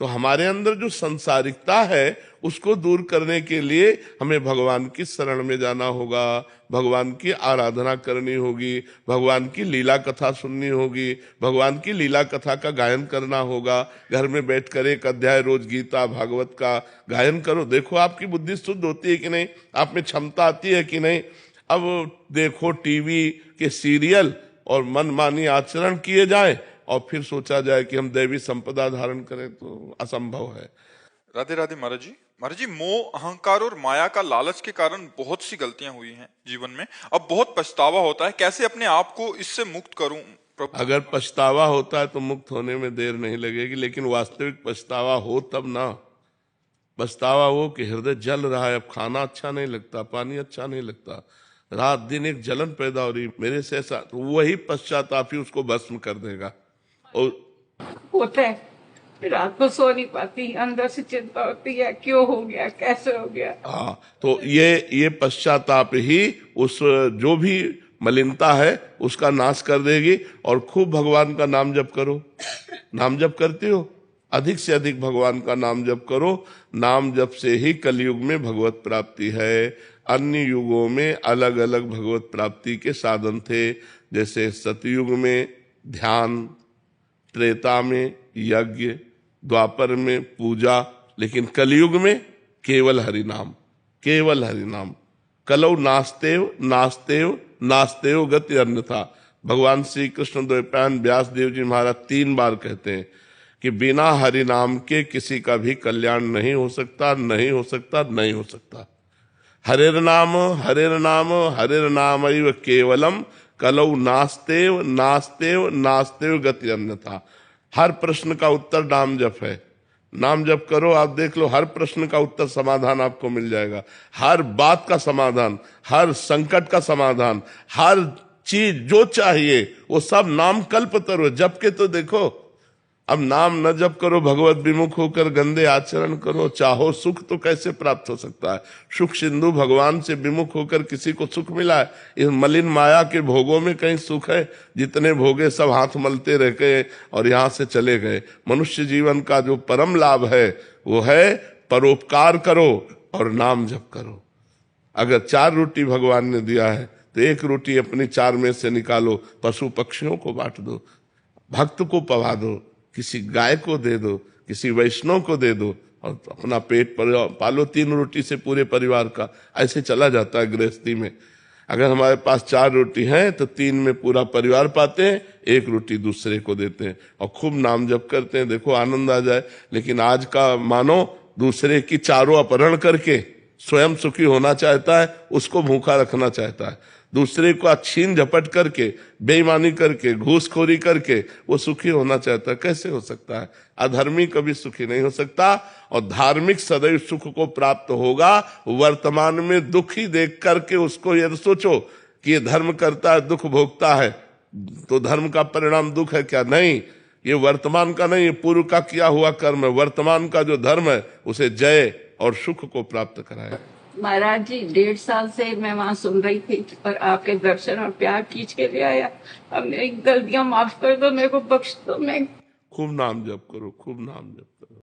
तो हमारे अंदर जो संसारिकता है उसको दूर करने के लिए हमें भगवान की शरण में जाना होगा, भगवान की आराधना करनी होगी, भगवान की लीला कथा सुननी होगी, भगवान की लीला कथा का गायन करना होगा। घर में बैठकर 1 अध्याय रोज गीता भागवत का गायन करो, देखो आपकी बुद्धि शुद्ध होती है कि नहीं, आप में क्षमता आती है कि नहीं। अब देखो टीवी के सीरियल और मनमानी आचरण किए जाए और फिर सोचा जाए कि हम दैवी संपदा धारण करें, तो असंभव है। राधे राधे महाराज जी। महाराज जी, मोह, अहंकार और माया का लालच के कारण बहुत सी गलतियां हुई हैं जीवन में। अब बहुत पछतावा होता है, कैसे अपने आप को इससे मुक्त करूं प्रभु? अगर पछतावा होता है तो मुक्त होने में देर नहीं लगेगी, लेकिन वास्तविक पछतावा हो तब ना। पछतावा वो कि हृदय जल रहा है, अब खाना अच्छा नहीं लगता, पानी अच्छा नहीं लगता, रात दिन एक जलन पैदा हो रही मेरे से ऐसा, तो वही पश्चाताप ही उसको भस्म कर देगा। और होता है, रात को सो नहीं पाती, अंदर से चिंता होती है, क्यों हो गया, कैसे हो गया। हाँ, तो ये पश्चाताप ही उस जो भी मलिनता है उसका नाश कर देगी। और खूब भगवान का नाम जप करो। नाम जप करते हो, अधिक से अधिक भगवान का नाम जप करो। नाम जप से ही कलयुग में भगवत प्राप्ति है। अन्य युगों में अलग अलग भगवत प्राप्ति के साधन थे, जैसे सतयुग में ध्यान, त्रेता में यज्ञ, द्वापर में पूजा, लेकिन कलयुग में केवल हरिनाम, केवल हरिनाम। कलौ नास्तेव नास्तेव नास्तेव गति अन्यथा। भगवान श्री कृष्ण द्वैपायन व्यास देव जी महाराज 3 बार कहते हैं कि बिना हरिनाम के किसी का भी कल्याण नहीं हो सकता, नहीं हो सकता, नहीं हो सकता। हरेर नाम हरेर नाम हरेर नाम एव केवलम कलौ नास्तेव नास्तेव नास्तेव गति अन्यथा। हर प्रश्न का उत्तर नाम जप है। नाम जप करो, आप देख लो, हर प्रश्न का उत्तर समाधान आपको मिल जाएगा। हर बात का समाधान, हर संकट का समाधान, हर चीज जो चाहिए वो सब नाम कल्पतरु। जप के तो देखो। अब नाम न जप करो, भगवत विमुख होकर गंदे आचरण करो, चाहो सुख तो कैसे प्राप्त हो सकता है? सुख सिंधु भगवान से विमुख होकर किसी को सुख मिला है? इस मलिन माया के भोगों में कहीं सुख है? जितने भोगे सब हाथ मलते रह गए और यहाँ से चले गए। मनुष्य जीवन का जो परम लाभ है वो है परोपकार करो और नाम जप करो। अगर 4 रोटी भगवान ने दिया है तो 1 रोटी अपनी 4 में से निकालो, पशु पक्षियों को बांट दो, भक्त को पवा दो, किसी गाय को दे दो, किसी वैष्णव को दे दो, और अपना पेट पालो। 3 रोटी से पूरे परिवार का ऐसे चला जाता है गृहस्थी में। अगर हमारे पास 4 रोटी है तो 3 में पूरा परिवार पाते हैं, 1 रोटी दूसरे को देते हैं और खूब नाम जप करते हैं। देखो आनंद आ जाए। लेकिन आज का मानो दूसरे की चारों अपहरण करके स्वयं सुखी होना चाहता है, उसको भूखा रखना चाहता है। दूसरे को छीन झपट करके, बेईमानी करके, घूसखोरी करके वो सुखी होना चाहता है। कैसे हो सकता है? अधर्मी कभी सुखी नहीं हो सकता। और धार्मिक सदैव सुख को प्राप्त होगा। वर्तमान में दुखी देख करके उसको यदि सोचो कि ये धर्म करता है, दुख भोगता है, तो धर्म का परिणाम दुख है क्या? नहीं, ये वर्तमान का नहीं, ये पूर्व का किया हुआ कर्म है। वर्तमान का जो धर्म है उसे जय और सुख को प्राप्त कराए। महाराज जी, 1.5 साल से मैं वहाँ सुन रही थी और आपके दर्शन और प्यार खींच के ले आया। अब मेरी गलतियां माफ कर दो, मेरे को बख्श दो। मैं खूब नाम जप करो, खूब नाम जप करो।